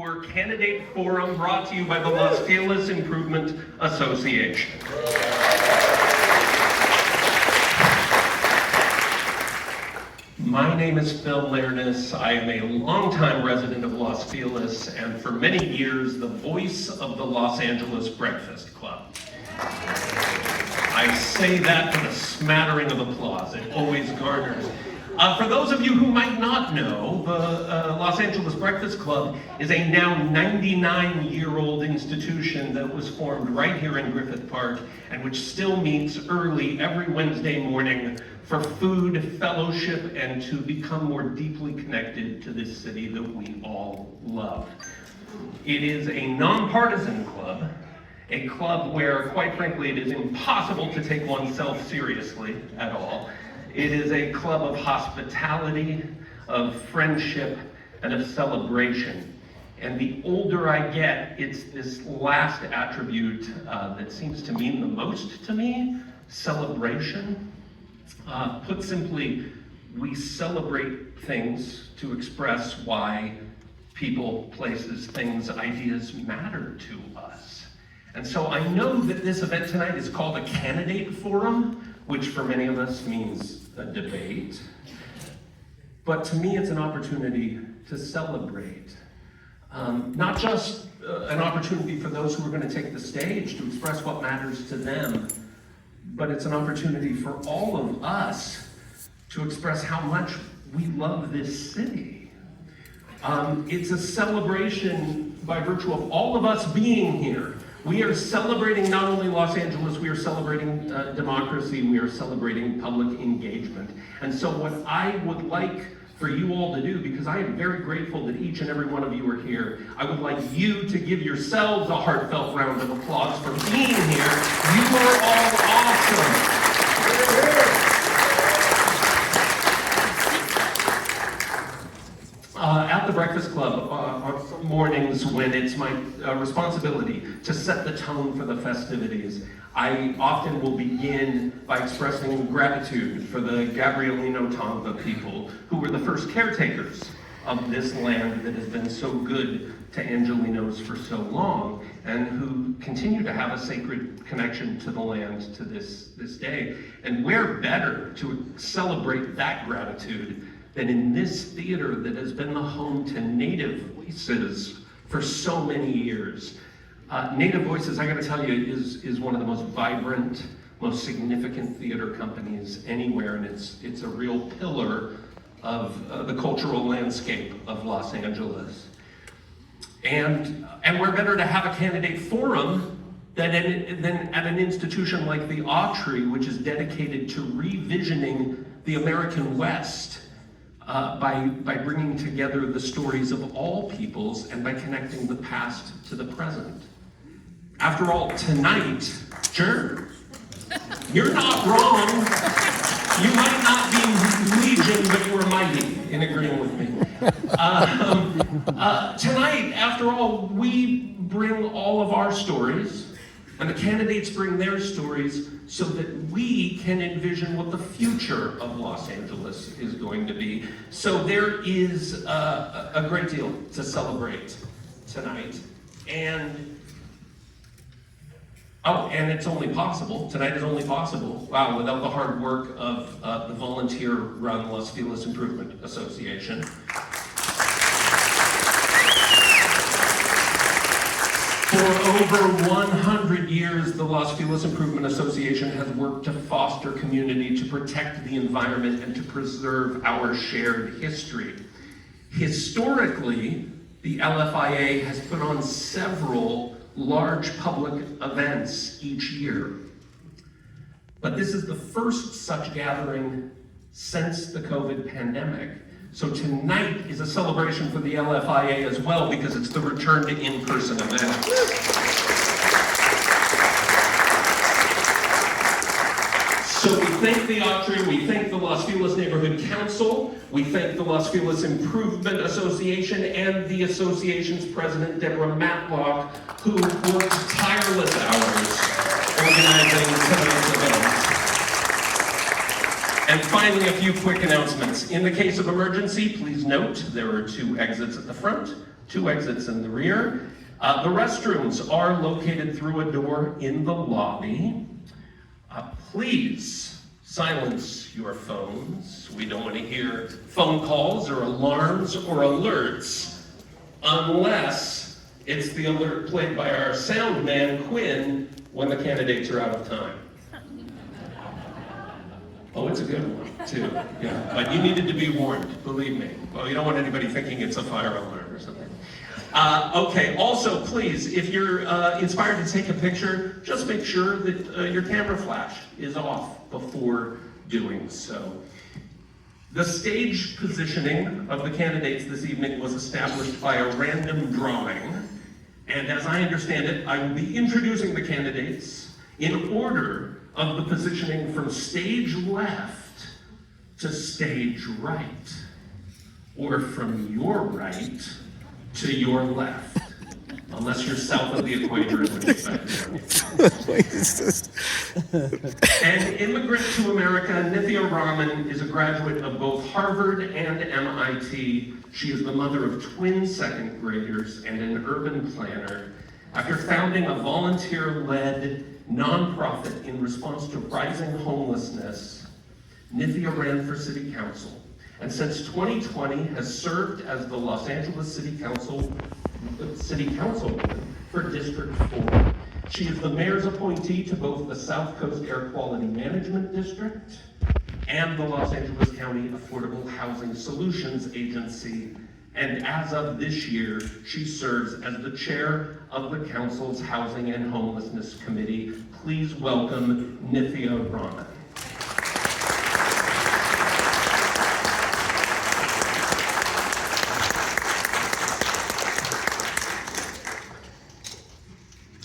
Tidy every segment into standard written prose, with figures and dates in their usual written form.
our candidate forum brought to you by the Los Feliz Improvement Association. My name is Phil Lairness. I am a longtime resident of Los Feliz and for many years the voice of the Los Angeles Breakfast Club. I say that with a smattering of applause. It always garners. For those of you who might not know, the Los Angeles Breakfast Club is a now 99-year-old institution that was formed right here in Griffith Park and which still meets early every Wednesday morning for food, fellowship, and to become more deeply connected to this city that we all love. It is a nonpartisan club, a club where, quite frankly, it is impossible to take oneself seriously at all. It is a club of hospitality, of friendship, and of celebration. And the older I get, it's this last attribute that seems to mean the most to me, celebration. Put simply, we celebrate things to express why people, places, things, ideas matter to us. And so I know that this event tonight is called a candidate forum, which for many of us means a debate. But to me, it's an opportunity to celebrate. Not just an opportunity for those who are going to take the stage to express what matters to them, but it's an opportunity for all of us to express how much we love this city. It's a celebration by virtue of all of us being here. We are celebrating not only Los Angeles, we are celebrating democracy, we are celebrating public engagement. And so what I would like for you all to do, because I am very grateful that each and every one of you are here, I would like you to give yourselves a heartfelt round of applause for being here. You are all awesome. At the Breakfast Club, on some mornings when it's my responsibility to set the tone for the festivities, I often will begin by expressing gratitude for the Gabrielino Tonga people who were the first caretakers of this land that has been so good to Angelinos for so long and who continue to have a sacred connection to the land to this day. And where better to celebrate that gratitude than in this theater that has been the home to Native voices for so many years. Native Voices, I gotta tell you, is one of the most vibrant, most significant theater companies anywhere, and it's a real pillar of the cultural landscape of Los Angeles. And we're better to have a candidate forum than at an institution like the Autry, which is dedicated to revisioning the American West by bringing together the stories of all peoples and by connecting the past to the present. After all, tonight, sure, you're not wrong. You might not be legion, but you are mighty in agreeing with me. Tonight, after all, we bring all of our stories, and the candidates bring their stories so that we can envision what the future of Los Angeles is going to be. So there is a great deal to celebrate tonight. And it's only possible, tonight is only possible, wow, without the hard work of the volunteer-run Los Feliz Improvement Association. For over 100 years, the Los Feliz Improvement Association has worked to foster community, to protect the environment, and to preserve our shared history. Historically, the LFIA has put on several large public events each year. But this is the first such gathering since the COVID pandemic. So tonight is a celebration for the LFIA as well because it's the return to in-person event. So we thank the Autry, we thank the Los Feliz Neighborhood Council, we thank the Los Feliz Improvement Association and the association's president, Deborah Matlock, who worked tireless hours organizing tonight's event. And finally, a few quick announcements. In the case of emergency, please note there are 2 exits at the front. 2 exits in the rear. The restrooms are located through a door in the lobby. Please silence your phones. We don't want to hear phone calls or alarms or alerts unless it's the alert played by our sound man, Quinn, when the candidates are out of time. Oh, it's a good one, too. Yeah, but you needed to be warned, believe me. Well, you don't want anybody thinking it's a fire alarm or something. Okay, also, please, if you're inspired to take a picture, just make sure that your camera flash is off before doing so. The stage positioning of the candidates this evening was established by a random drawing, and as I understand it, I will be introducing the candidates in order of the positioning from stage left to stage right, or from your right to your left, unless you're south of the equator, in which effect. An immigrant to America, Nithya Raman is a graduate of both Harvard and MIT. She is the mother of twin second graders and an urban planner. After founding a volunteer-led nonprofit in response to rising homelessness, Nithya ran for city council, and since 2020 has served as the Los Angeles City Councilwoman for District 4. She is the mayor's appointee to both the South Coast Air Quality Management District and the Los Angeles County Affordable Housing Solutions Agency. And as of this year, she serves as the chair of the council's Housing and Homelessness Committee. Please welcome Nithya Raman.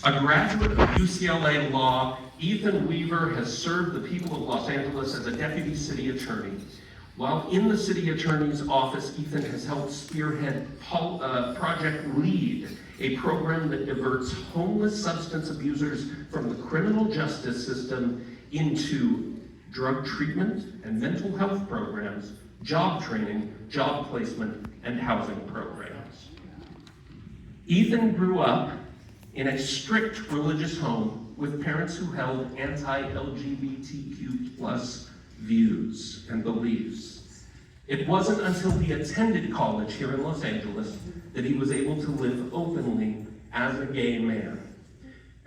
A graduate of UCLA Law, Ethan Weaver has served the people of Los Angeles as a deputy city attorney. While in the city attorney's office, Ethan has helped spearhead Project LEAD, a program that diverts homeless substance abusers from the criminal justice system into drug treatment and mental health programs, job training, job placement, and housing programs. Ethan grew up in a strict religious home with parents who held anti-LGBTQ+ views and beliefs. It wasn't until he attended college here in Los Angeles that he was able to live openly as a gay man.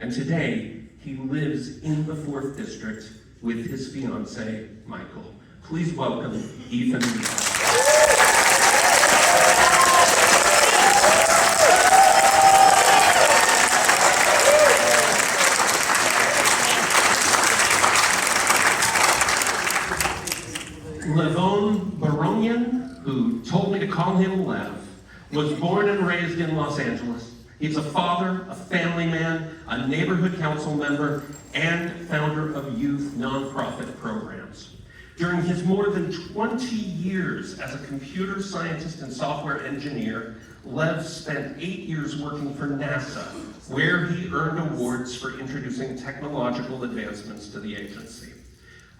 And today, he lives in the 4th District with his fiancée, Michael. Please welcome Ethan Weaver. BARONIAN, who told me to call him Lev, was born and raised in Los Angeles. He's a father, a family man, a neighborhood council member, and founder of youth nonprofit programs. During his more than 20 years as a computer scientist and software engineer, Lev spent 8 years working for NASA, where he earned awards for introducing technological advancements to the agency.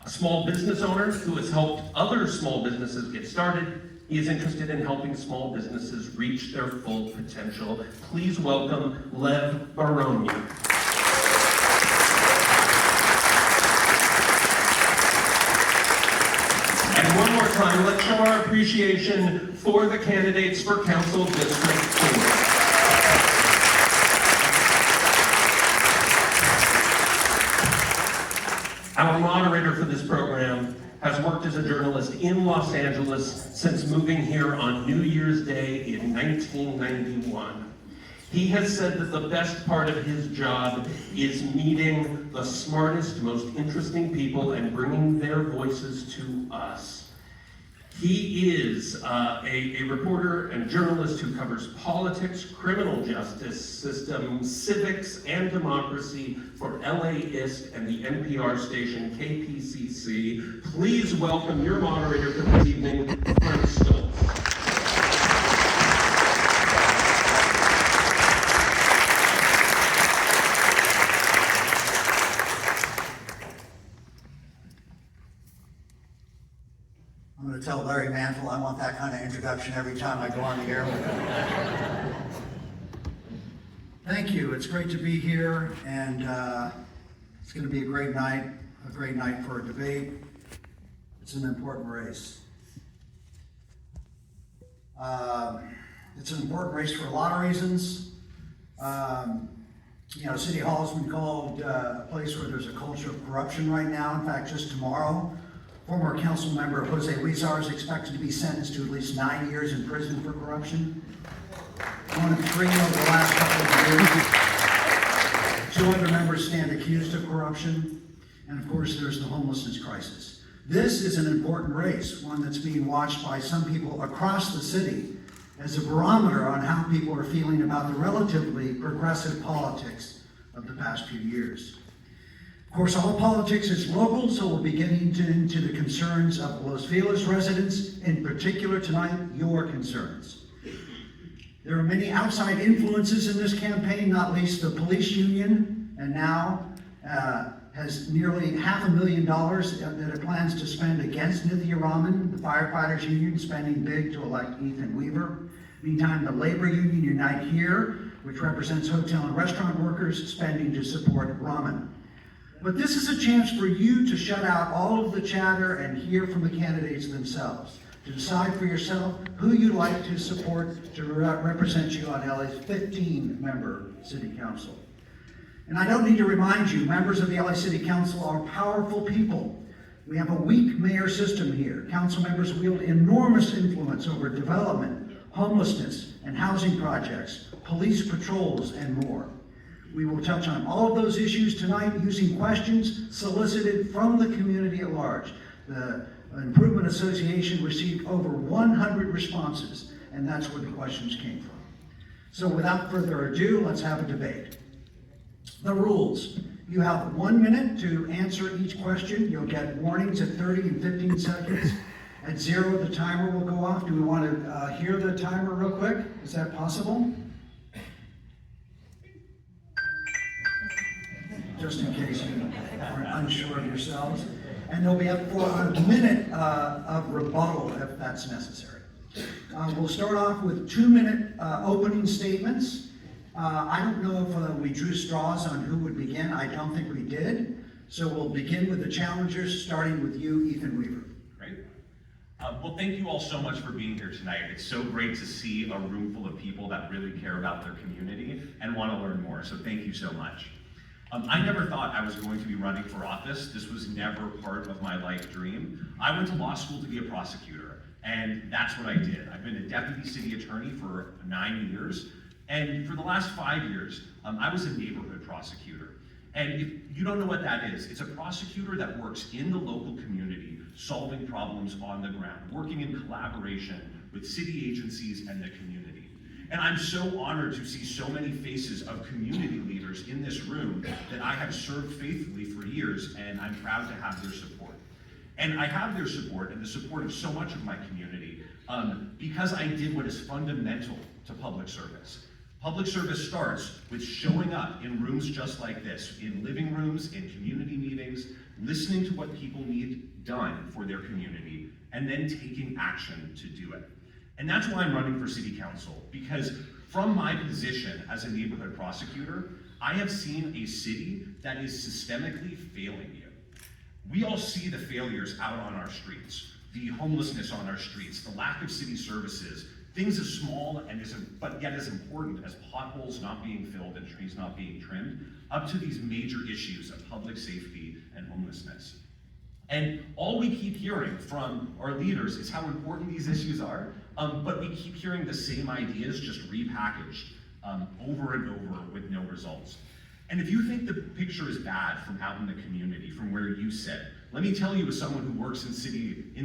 A small business owner who has helped other small businesses get started, he is interested in helping small businesses reach their full potential. Please welcome Lev BARONIAN. And one more time, let's show our appreciation for the candidates for Council District 4. Our moderator for this program has worked as a journalist in Los Angeles since moving here on New Year's Day in 1991. He has said that the best part of his job is meeting the smartest, most interesting people and bringing their voices to us. He is a reporter and journalist who covers politics, criminal justice system, civics, and democracy for LAist and the NPR station KPCC. Please welcome your moderator for this evening, Frank Stoltz. I'm going to tell Larry Mantle I want that kind of introduction every time I go on the air with him. Thank you. It's great to be here, and it's going to be a great night for a debate. It's an important race. It's an important race for a lot of reasons. City Hall has been called a place where there's a culture of corruption right now. In fact, just tomorrow, former council member Jose Huizar is expected to be sentenced to at least 9 years in prison for corruption. 1 of 3 over the last couple of years. 2 other members stand accused of corruption. And of course, there's the homelessness crisis. This is an important race, one that's being watched by some people across the city as a barometer on how people are feeling about the relatively progressive politics of the past few years. Of course, all politics is local, so we'll be getting into the concerns of Los Feliz residents, in particular tonight, your concerns. There are many outside influences in this campaign, not least the police union, and now has nearly $500,000 that it plans to spend against RAMAN, the firefighters union spending big to elect Ethan Weaver. Meantime, the labor union Unite Here, which represents hotel and restaurant workers, spending to support RAMAN. But this is a chance for you to shut out all of the chatter and hear from the candidates themselves, to decide for yourself who you'd like to support to represent you on LA's 15-member city council. And I don't need to remind you, members of the LA City Council are powerful people. We have a weak mayor system here. Council members wield enormous influence over development, homelessness, and housing projects, police patrols, and more. We will touch on all of those issues tonight using questions solicited from the community at large. The Improvement Association received over 100 responses, and that's where the questions came from. So without further ado, let's have a debate. The rules. You have 1 minute to answer each question. You'll get warnings at 30 and 15 seconds. At 0, the timer will go off. Do we want to hear the timer real quick? Is that possible? Just in case you are unsure of yourselves. And there'll be up for a minute of rebuttal if that's necessary. We'll start off with 2-minute opening statements. I don't know if we drew straws on who would begin. I don't think we did. So we'll begin with the challengers, starting with you, Ethan Weaver. Great. Well, thank you all so much for being here tonight. It's so great to see a room full of people that really care about their community and want to learn more. So thank you so much. I never thought I was going to be running for office. This was never part of my life dream. I went to law school to be a prosecutor, and that's what I did. I've been a deputy city attorney for 9 years. And for the last 5 years, I was a neighborhood prosecutor. And if you don't know what that is, it's a prosecutor that works in the local community, solving problems on the ground, working in collaboration with city agencies and the community. And I'm so honored to see so many faces of community leaders in this room that I have served faithfully for years, and I'm proud to have their support. And I have their support and the support of so much of my community because I did what is fundamental to public service. Public service starts with showing up in rooms just like this, in living rooms, in community meetings, listening to what people need done for their community, and then taking action to do it. And that's why I'm running for city council, because from my position as a neighborhood prosecutor, I have seen a city that is systemically failing you. We all see the failures out on our streets, the homelessness on our streets, the lack of city services, things as small and but yet as important as potholes not being filled and trees not being trimmed, up to these major issues of public safety and homelessness. And all we keep hearing from our leaders is how important these issues are, but we keep hearing the same ideas just repackaged over and over with no results. And if you think the picture is bad from out in the community, from where you sit, let me tell you, as someone who works in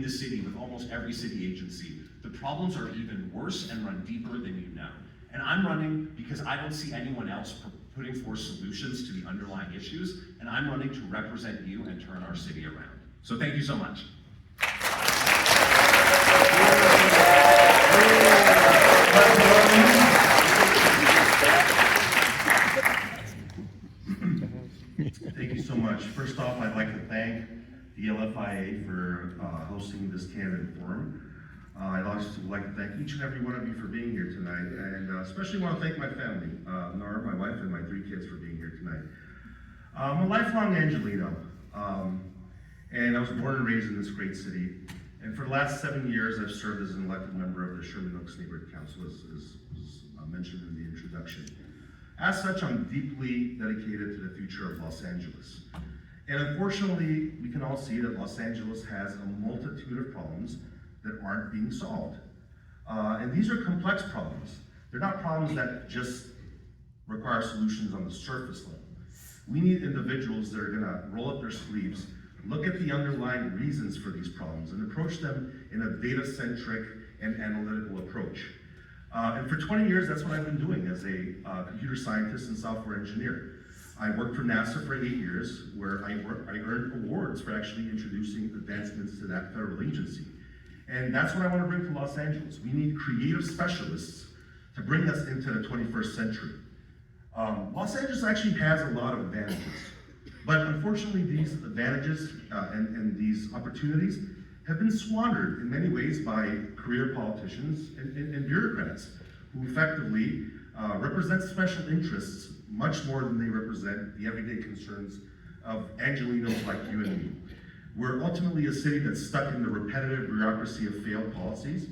the city with almost every city agency, the problems are even worse and run deeper than you know. And I'm running because I don't see anyone else putting forth solutions to the underlying issues, and I'm running to represent you and turn our city around. So thank you so much. Thank you so much. First off, I'd like to thank the LFIA for hosting this candidate forum. I'd also like to thank each and every one of you for being here tonight, and especially want to thank my family, Nara, my wife, my 3 kids for being here tonight. I'm a lifelong Angelino, and I was born and raised in this great city. And for the last 7 years, I've served as an elected member of the Sherman Oaks Neighborhood Council, as mentioned in the introduction. As such, I'm deeply dedicated to the future of Los Angeles. And unfortunately, we can all see that Los Angeles has a multitude of problems that aren't being solved. And these are complex problems. They're not problems that just require solutions on the surface level. We need individuals that are gonna roll up their sleeves, look at the underlying reasons for these problems, and approach them in a data-centric and analytical approach. And for 20 years, that's what I've been doing as a computer scientist and software engineer. I worked for NASA for 8 years, where I earned awards for actually introducing advancements to that federal agency. And that's what I want to bring to Los Angeles. We need creative specialists to bring us into the 21st century. Los Angeles actually has a lot of advantages, but unfortunately these advantages and these opportunities have been squandered in many ways by career politicians and bureaucrats who effectively represent special interests much more than they represent the everyday concerns of Angelinos like you and me. We're ultimately a city that's stuck in the repetitive bureaucracy of failed policies.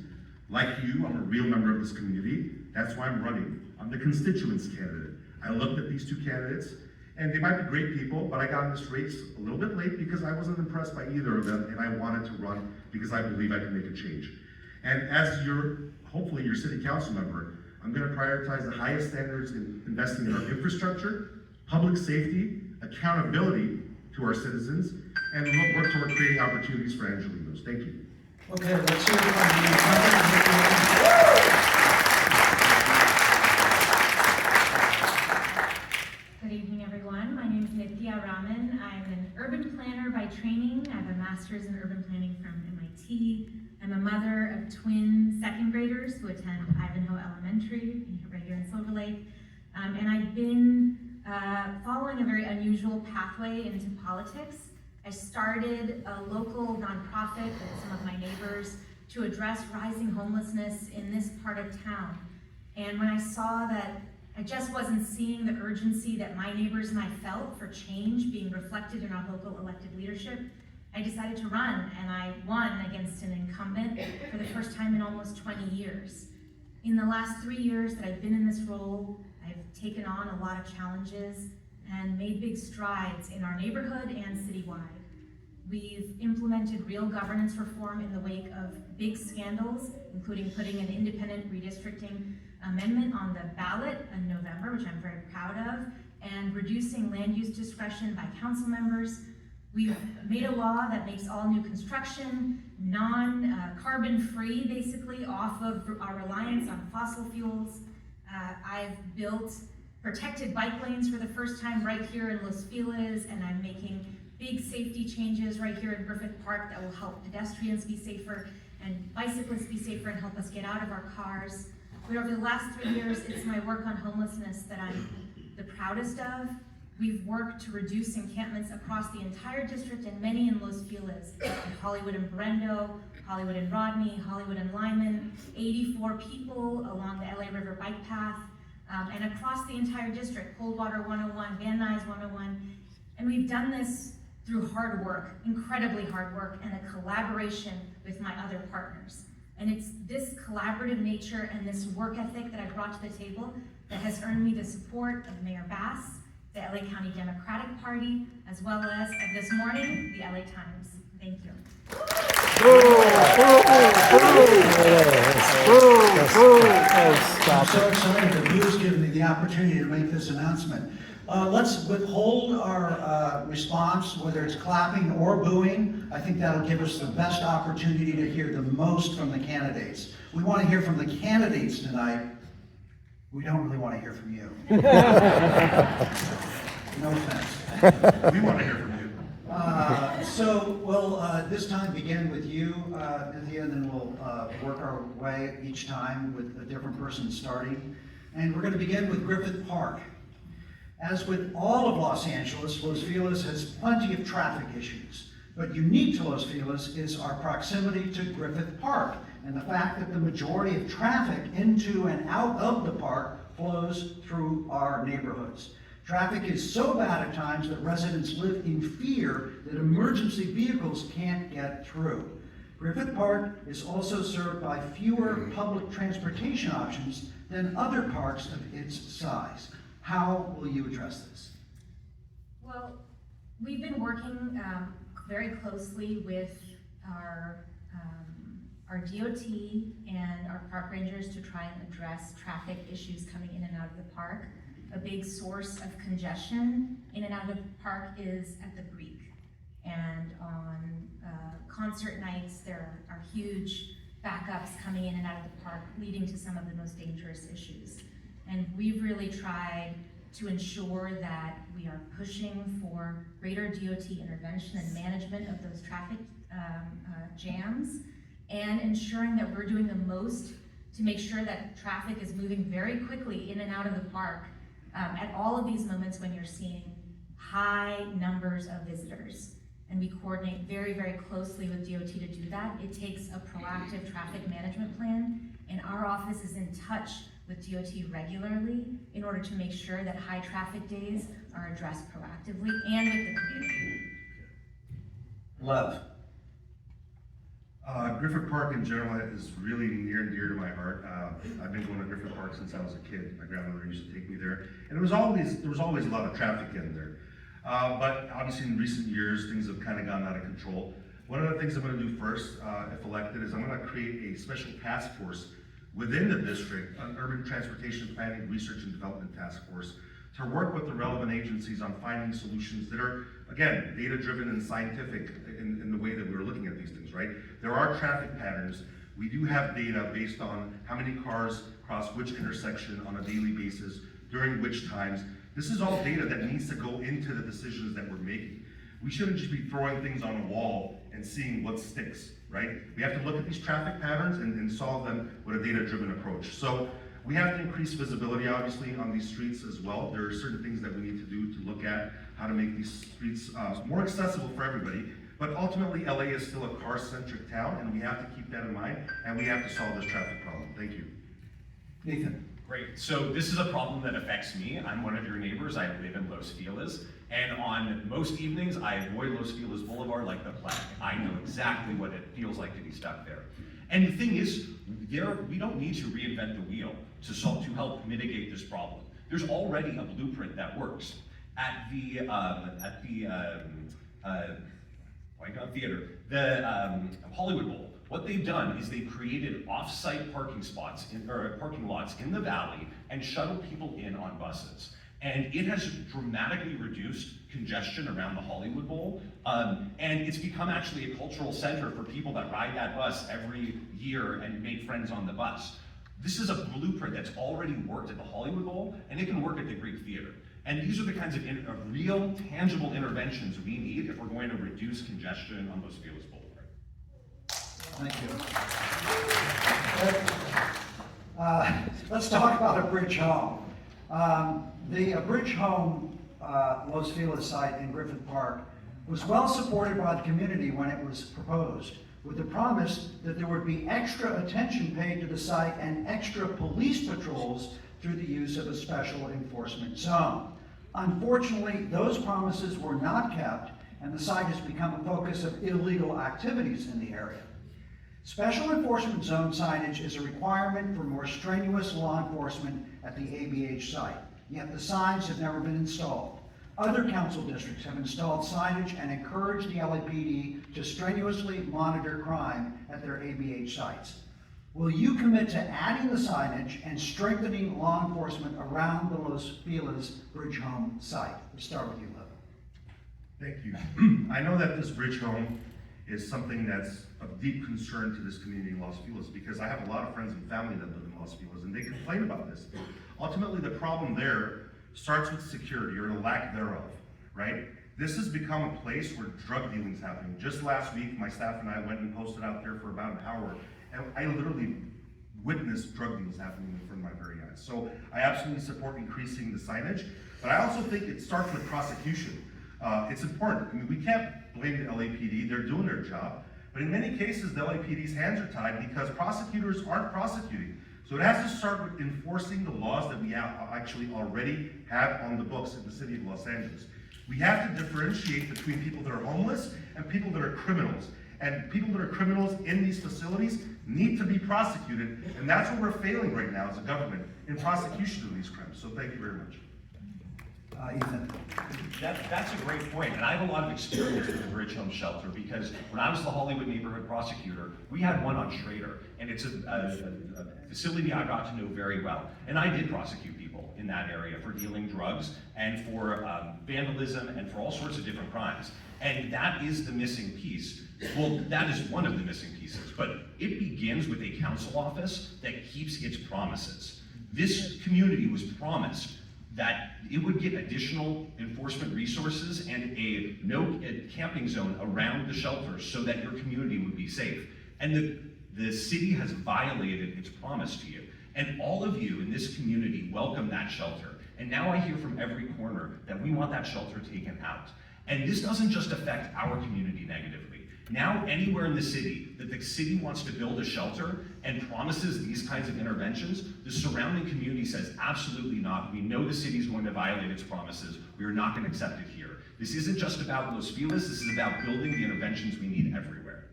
Like you, I'm a real member of this community. That's why I'm running. I'm the constituents candidate. I looked at these 2 candidates, and they might be great people, but I got in this race a little bit late because I wasn't impressed by either of them, and I wanted to run because I believe I can make a change. And as hopefully your city council member, I'm going to prioritize the highest standards in investing in our infrastructure, public safety, accountability to our citizens, and we'll work toward creating opportunities for Angelinos. Thank you. Okay, let's hear it from the Good evening, everyone. My name is RAMAN. I'm an urban planner by training. I have a master's in urban planning from MIT. I'm a mother of twin 2nd graders who attend Ivanhoe Elementary right here in Silver Lake. And I've been following a very unusual pathway into politics. I started a local nonprofit with some of my neighbors to address rising homelessness in this part of town. And when I saw that I just wasn't seeing the urgency that my neighbors and I felt for change being reflected in our local elected leadership, I decided to run, and I won against an incumbent for the first time in almost 20 years. In the last 3 years that I've been in this role, I've taken on a lot of challenges and made big strides in our neighborhood and citywide. We've implemented real governance reform in the wake of big scandals, including putting an independent redistricting amendment on the ballot in November, which I'm very proud of, and reducing land use discretion by council members. We've made a law that makes all new construction non-carbon free, basically, off of our reliance on fossil fuels. I've built protected bike lanes for the first time right here in Los Feliz, and I'm making big safety changes right here in Griffith Park that will help pedestrians be safer and bicyclists be safer and help us get out of our cars. But over the last 3 years, it's my work on homelessness that I'm the proudest of. We've worked to reduce encampments across the entire district and many in Los Feliz, in Hollywood and Brendo, Hollywood and Rodney, Hollywood and Lyman, 84 people along the LA River bike path, and across the entire district, Coldwater 101, Van Nuys 101. And we've done this through hard work, incredibly hard work, and a collaboration with my other partners. And it's this collaborative nature and this work ethic that I brought to the table that has earned me the support of Mayor Bass, the LA County Democratic Party, as well as this morning, the LA Times. Thank you. I'm so excited that Lou's given me the opportunity to make this announcement. Let's withhold our response, whether it's clapping or booing. I think that'll give us the best opportunity to hear the most from the candidates. We want to hear from the candidates tonight. We don't really want to hear from you. No offense. We want to hear from you. So we'll this time begin with you, Cynthia, and then we'll work our way each time with a different person starting. And we're going to begin with Griffith Park. As with all of Los Angeles, Los Feliz has plenty of traffic issues. But unique to Los Feliz is our proximity to Griffith Park and the fact that the majority of traffic into and out of the park flows through our neighborhoods. Traffic is so bad at times that residents live in fear that emergency vehicles can't get through. Griffith Park is also served by fewer public transportation options than other parks of its size. How will you address this? Well, we've been working very closely with our DOT and our park rangers to try and address traffic issues coming in and out of the park. A big source of congestion in and out of the park is at the Greek. And on concert nights, there are huge backups coming in and out of the park, leading to some of the most dangerous issues. And we've really tried to ensure that we are pushing for greater DOT intervention and management of those traffic jams, and ensuring that we're doing the most to make sure that traffic is moving very quickly in and out of the park at all of these moments when you're seeing high numbers of visitors. And we coordinate very, very closely with DOT to do that. It takes a proactive traffic management plan, and our office is in touch with DOT regularly in order to make sure that high traffic days are addressed proactively and with the community. Lev. Griffith Park in general is really near and dear to my heart. I've been going to Griffith Park since I was a kid. My grandmother used to take me there, and there was always a lot of traffic in there. But obviously in recent years, things have kind of gotten out of control. One of the things I'm going to do first, if elected, is I'm going to create a special task force within the district, an urban transportation planning, research and development task force, to work with the relevant agencies on finding solutions that are, again, data-driven and scientific in the way that we're looking at these things, right? There are traffic patterns. We do have data based on how many cars cross which intersection on a daily basis, during which times. This is all data that needs to go into the decisions that we're making. We shouldn't just be throwing things on a wall and seeing what sticks, right? We have to look at these traffic patterns and solve them with a data-driven approach. So we have to increase visibility, obviously, on these streets as well. There are certain things that we need to do to look at how to make these streets more accessible for everybody. But ultimately, LA is still a car-centric town, and we have to keep that in mind, and we have to solve this traffic problem. Thank you. Nathan. Great, so this is a problem that affects me. I'm one of your neighbors, I live in Los Feliz, and on most evenings, I avoid Los Feliz Boulevard like the plague. I know exactly what it feels like to be stuck there. And the thing is, we don't need to reinvent the wheel to help mitigate this problem. There's already a blueprint that works. At the theater, the Hollywood Bowl, what they've done is they've created off-site parking lots in the valley and shuttled people in on buses. And it has dramatically reduced congestion around the Hollywood Bowl. And it's become actually a cultural center for people that ride that bus every year and make friends on the bus. This is a blueprint that's already worked at the Hollywood Bowl, and it can work at the Greek Theater. And these are the kinds of real, tangible interventions we need if we're going to reduce congestion on Los Feliz Boulevard. Thank you. Let's talk about a bridge home. The bridge home Los Feliz site in Griffith Park was well supported by the community when it was proposed, with the promise that there would be extra attention paid to the site and extra police patrols through the use of a special enforcement zone. Unfortunately, those promises were not kept, and the site has become a focus of illegal activities in the area. Special enforcement zone signage is a requirement for more strenuous law enforcement at the ABH site, yet the signs have never been installed. Other council districts have installed signage and encouraged the LAPD to strenuously monitor crime at their ABH sites. Will you commit to adding the signage and strengthening law enforcement around the Los Feliz Bridge Home site? We'll start with you, Liv. Thank you. I know that this bridge home is something that's of deep concern to this community in Los Feliz, because I have a lot of friends and family that live in Los Feliz, and they complain about this. Ultimately, the problem there starts with security, or the lack thereof, right? This has become a place where drug dealing is happening. Just last week, my staff and I went and posted out there for about an hour, and I literally witnessed drug deals happening in front of my very eyes. So I absolutely support increasing the signage, but I also think it starts with prosecution. It's important. I mean, we can't blame the LAPD, they're doing their job, but in many cases, the LAPD's hands are tied because prosecutors aren't prosecuting. So it has to start with enforcing the laws that we actually already have on the books in the city of Los Angeles. We have to differentiate between people that are homeless and people that are criminals. And people that are criminals in these facilities need to be prosecuted, and that's where we're failing right now as a government, in prosecution of these crimes. So thank you very much. Ethan. That's a great point, and I have a lot of experience with the Bridge Home Shelter because when I was the Hollywood neighborhood prosecutor, we had one on Schrader, and it's a facility I got to know very well. And I did prosecute people in that area for dealing drugs and for vandalism and for all sorts of different crimes. And that is the missing piece. Well, that is one of the missing pieces, but it begins with a council office that keeps its promises. This community was promised that it would get additional enforcement resources and a camping zone around the shelters so that your community would be safe. And the city has violated its promise to you. And all of you in this community welcome that shelter. And now I hear from every corner that we want that shelter taken out. And this doesn't just affect our community negatively. Now, anywhere in the city that the city wants to build a shelter and promises these kinds of interventions, the surrounding community says, absolutely not. We know the city's going to violate its promises. We are not going to accept it here. This isn't just about Los Feliz. This is about building the interventions we need everywhere.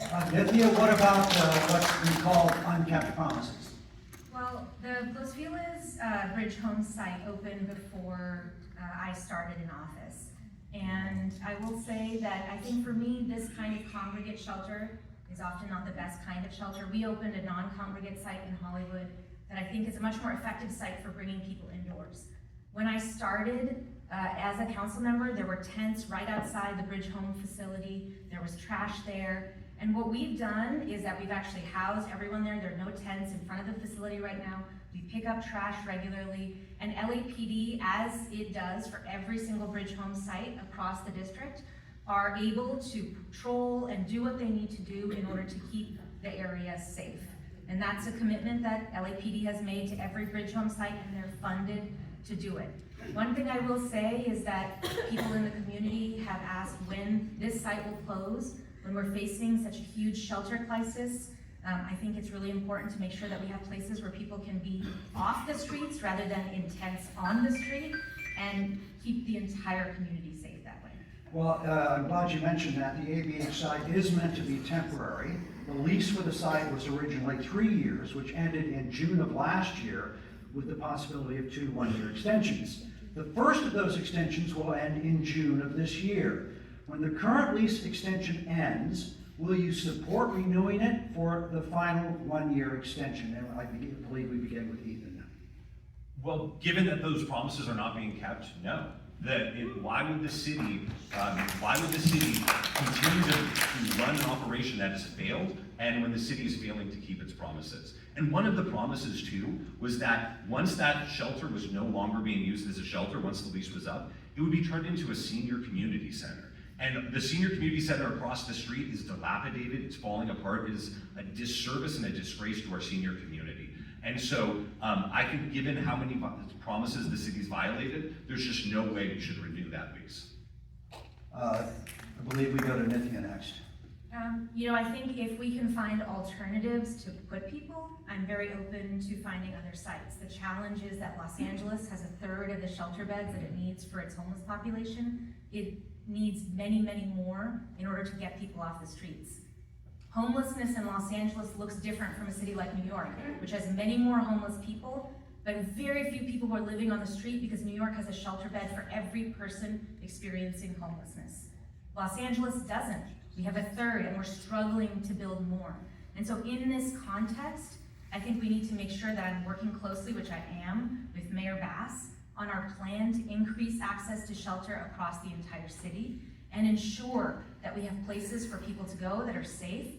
Nithya, what about what's been called unkept promises? Well, the Los Feliz Bridge Home site opened before I started in office. And I will say that I think for me, this kind of congregate shelter is often not the best kind of shelter. We opened a non-congregate site in Hollywood that I think is a much more effective site for bringing people indoors. When I started as a council member, there were tents right outside the Bridge Home facility. There was trash there. And what we've done is that we've actually housed everyone there. There are no tents in front of the facility right now. We pick up trash regularly, and LAPD, as it does for every single Bridge Home site across the district, are able to patrol and do what they need to do in order to keep the area safe. And that's a commitment that LAPD has made to every Bridge Home site, and they're funded to do it. One thing I will say is that people in the community have asked when this site will close, when we're facing such a huge shelter crisis. I think it's really important to make sure that we have places where people can be off the streets rather than in tents on the street and keep the entire community safe that way. Well, I'm glad you mentioned that. The ABH site is meant to be temporary. The lease for the site was originally 3 years, which ended in June of last year with the possibility of 2 one-year extensions. The first of those extensions will end in June of this year. When the current lease extension ends, will you support renewing it for the final 1-year extension? And I believe we begin with Ethan now. Well, given that those promises are not being kept, no. Why would the city continue to run an operation that has failed, and when the city is failing to keep its promises? And one of the promises too was that once that shelter was no longer being used as a shelter, once the lease was up, it would be turned into a senior community center. And the senior community center across the street is dilapidated, it's falling apart, it is a disservice and a disgrace to our senior community. And so I think given how many promises the city's violated, there's just no way we should renew that lease. I believe we go to Nithya next. I think if we can find alternatives to put people, I'm very open to finding other sites. The challenge is that Los Angeles has 1/3 of the shelter beds that it needs for its homeless population. It needs many, many more in order to get people off the streets. Homelessness in Los Angeles looks different from a city like New York, which has many more homeless people, but very few people who are living on the street because New York has a shelter bed for every person experiencing homelessness. Los Angeles doesn't. We have 1/3 and we're struggling to build more. And so in this context, I think we need to make sure that I'm working closely, which I am, with Mayor Bass on our plan to increase access to shelter across the entire city and ensure that we have places for people to go that are safe.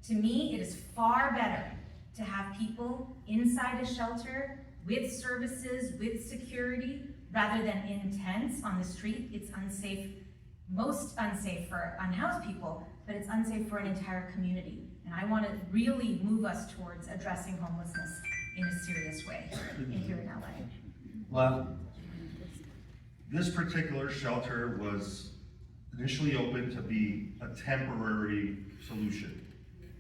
To me, it is far better to have people inside a shelter with services, with security, rather than in tents on the street. It's unsafe, most unsafe for unhoused people, but it's unsafe for an entire community. And I want to really move us towards addressing homelessness in a serious way here in LA. Love. This particular shelter was initially opened to be a temporary solution.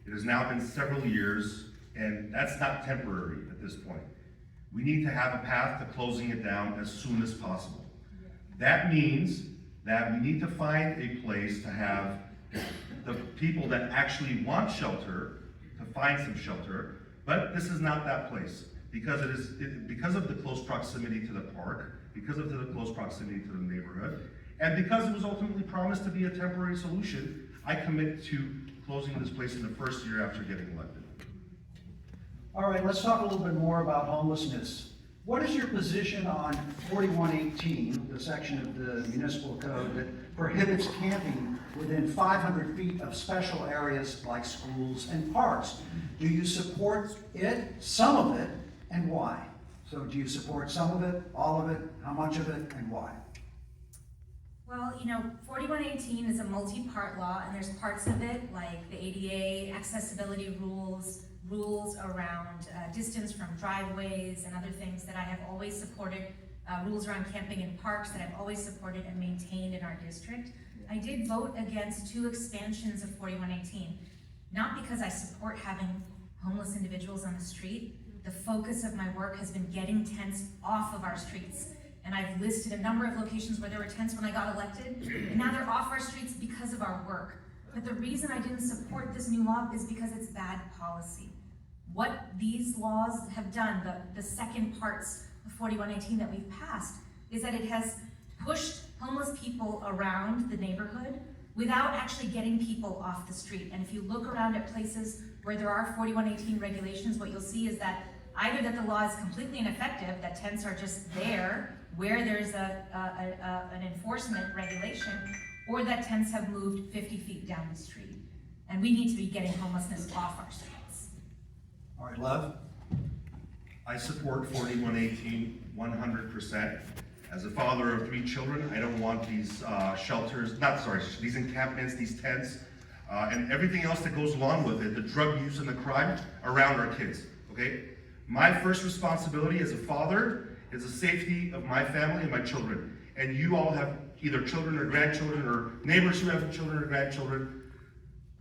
It has now been several years And that's not temporary at this point. We need to have a path to closing it down as soon as possible. That means that we need to find a place to have the people that actually want shelter, to find some shelter, but this is not that place. Because because of the close proximity to the park, because of the close proximity to the neighborhood, and because it was ultimately promised to be a temporary solution, I commit to closing this place in the first year after getting elected. All right, let's talk a little bit more about homelessness. What is your position on 4118, the section of the municipal code that prohibits camping within 500 feet of special areas like schools and parks? Do you support it, some of it, and why? So do you support some of it, all of it, how much of it, and why? Well, 4118 is a multi-part law, and there's parts of it, like the ADA, accessibility rules around distance from driveways and other things that I have always supported, rules around camping in parks that I've always supported and maintained in our district. I did vote against 2 expansions of 4118, not because I support having homeless individuals on the street. The focus of my work has been getting tents off of our streets. And I've listed a number of locations where there were tents when I got elected, and now they're off our streets because of our work. But the reason I didn't support this new law is because it's bad policy. What these laws have done, the second parts of 4118 that we've passed, is that it has pushed homeless people around the neighborhood without actually getting people off the street. And if you look around at places where there are 4118 regulations, what you'll see is that either that the law is completely ineffective, that tents are just there where there's an enforcement regulation, or that tents have moved 50 feet down the street. And we need to be getting homelessness off our streets. All right, Lev? I support 4118 100%. As a father of 3 children, I don't want these these encampments, these tents, and everything else that goes along with it, the drug use and the crime around our kids, okay? My first responsibility as a father is the safety of my family and my children. And you all have either children or grandchildren or neighbors who have children or grandchildren.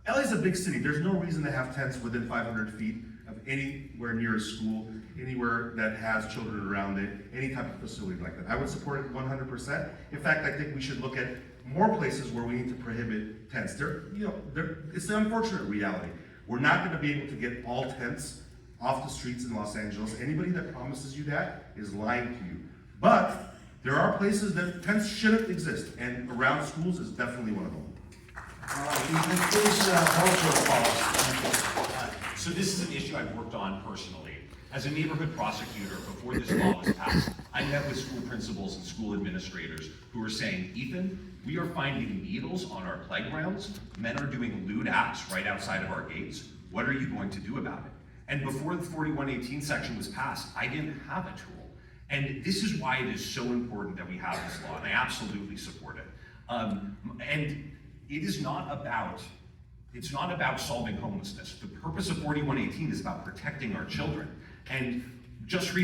LA is a big city. There's no reason to have tents within 500 feet of anywhere near a school, anywhere that has children around it, any type of facility like that. I would support it 100%. In fact, I think we should look at more places where we need to prohibit tents. It's the unfortunate reality. We're not going to be able to get all tents off the streets in Los Angeles. Anybody that promises you that is lying to you. But there are places that tents shouldn't exist, and around schools is definitely one of them. All right, Ethan, please hold your applause. So this is an issue I've worked on personally. As a neighborhood prosecutor, before this law was passed, I met with school principals and school administrators who were saying, Ethan, we are finding needles on our playgrounds. Men are doing lewd acts right outside of our gates. What are you going to do about it? And before the 4118 section was passed, I didn't have a tool. And this is why it is so important that we have this law, and I absolutely support it. And it is not about solving homelessness. The purpose of 4118 is about protecting our children. And just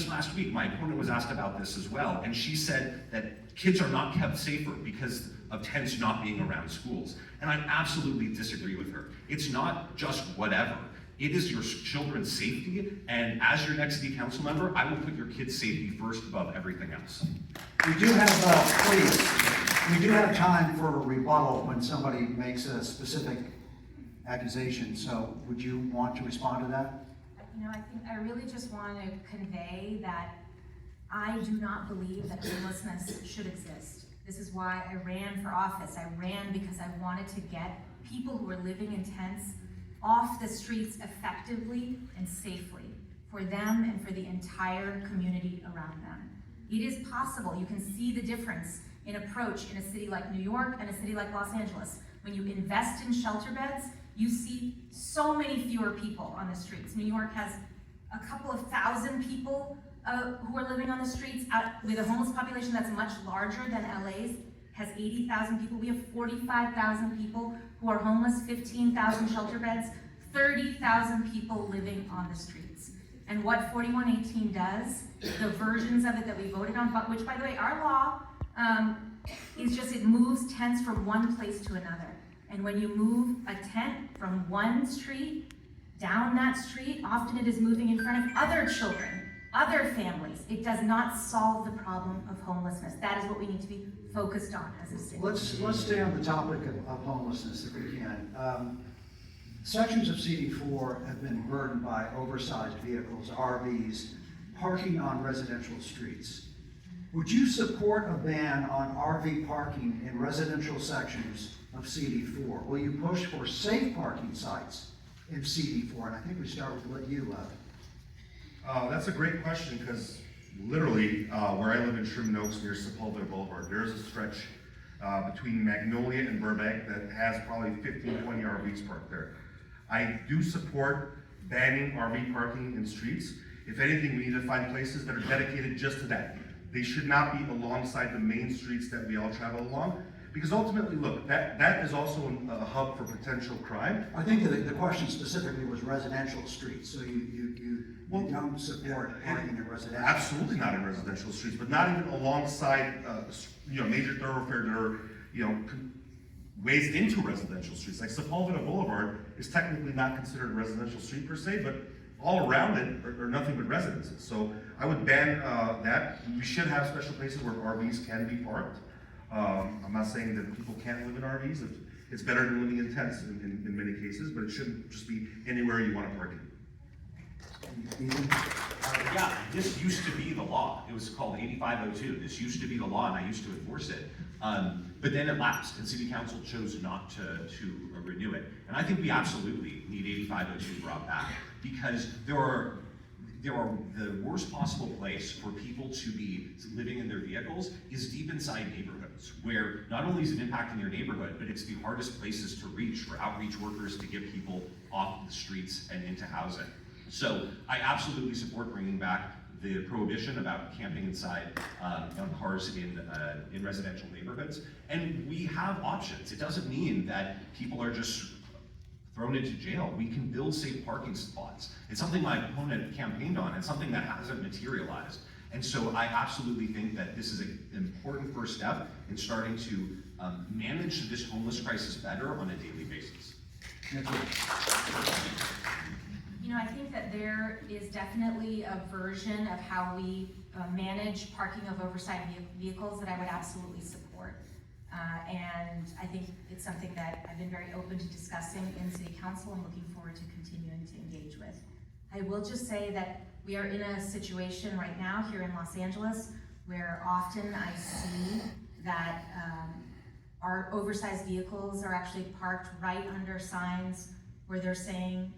last week, my opponent was asked about this as well, and she said that kids are not kept safer because of tents not being around schools. And I absolutely disagree with her. It's not just whatever. It is your children's safety, and as your next city council member, I will put your kids' safety first above everything else. We do have time for a rebuttal when somebody makes a specific accusation, so would you want to respond to that? I really just want to convey that I do not believe that homelessness should exist. This is why I ran for office. I ran because I wanted to get people who are living in tents off the streets effectively and safely for them and for the entire community around them. It is possible. You can see the difference in approach in a city like New York and a city like Los Angeles. When you invest in shelter beds, you see so many fewer people on the streets. New York has a couple of thousand people who are living on the streets with a homeless population that's much larger than LA's. Has 80,000 people. We have 45,000 people who are homeless, 15,000 shelter beds, 30,000 people living on the streets. And what 4118 does, the versions of it that we voted on, but which, by the way, our law is just, it moves tents from one place to another. And when you move a tent from one street down that street, often it is moving in front of other children, other families. It does not solve the problem of homelessness. That is what we need to be focused on as a city. Let's stay on the topic of homelessness if we can. Sections of CD4 have been burdened by oversized vehicles, RVs, parking on residential streets. Would you support a ban on RV parking in residential sections of CD4? Will you push for safe parking sites in CD4? And I think we start with you, That's a great question, because literally, where I live in Sherman Oaks near Sepulveda Boulevard, there's a stretch between Magnolia and Burbank that has probably 15, 20 RVs parked there. I do support banning RV parking in streets. If anything, we need to find places that are dedicated just to that. They should not be alongside the main streets that we all travel along, because ultimately, look, that is also a hub for potential crime. I think the question specifically was residential streets, so you don't support parking in residential. Absolutely not in residential streets, but not even alongside, major thoroughfares that are, ways into residential streets. Like Sepulveda Boulevard is technically not considered a residential street per se, but all around it are nothing but residences. So I would ban that. We should have special places where RVs can be parked. I'm not saying that people can't live in RVs. It's better than living in tents in many cases, but it shouldn't just be anywhere you want to park it. Yeah, this used to be the law. It was called 8502. This used to be the law, and I used to enforce it. But then it lapsed, and City Council chose not to renew it. And I think we absolutely need 8502 brought back, because there are the worst possible place for people to be living in their vehicles is deep inside neighborhoods, where not only is it impacting your neighborhood, but it's the hardest places to reach for outreach workers to get people off the streets and into housing. So I absolutely support bringing back the prohibition about camping inside on cars in residential neighborhoods. And we have options. It doesn't mean that people are just thrown into jail. We can build safe parking spots. It's something my opponent campaigned on, and something that hasn't materialized. And so I absolutely think that this is an important first step in starting to manage this homeless crisis better on a daily basis. I think that there is definitely a version of how we manage parking of oversized vehicles that I would absolutely support. And I think it's something that I've been very open to discussing in City Council and looking forward to continuing to engage with. I will just say that we are in a situation right now here in Los Angeles where often I see that our oversized vehicles are actually parked right under signs where they're saying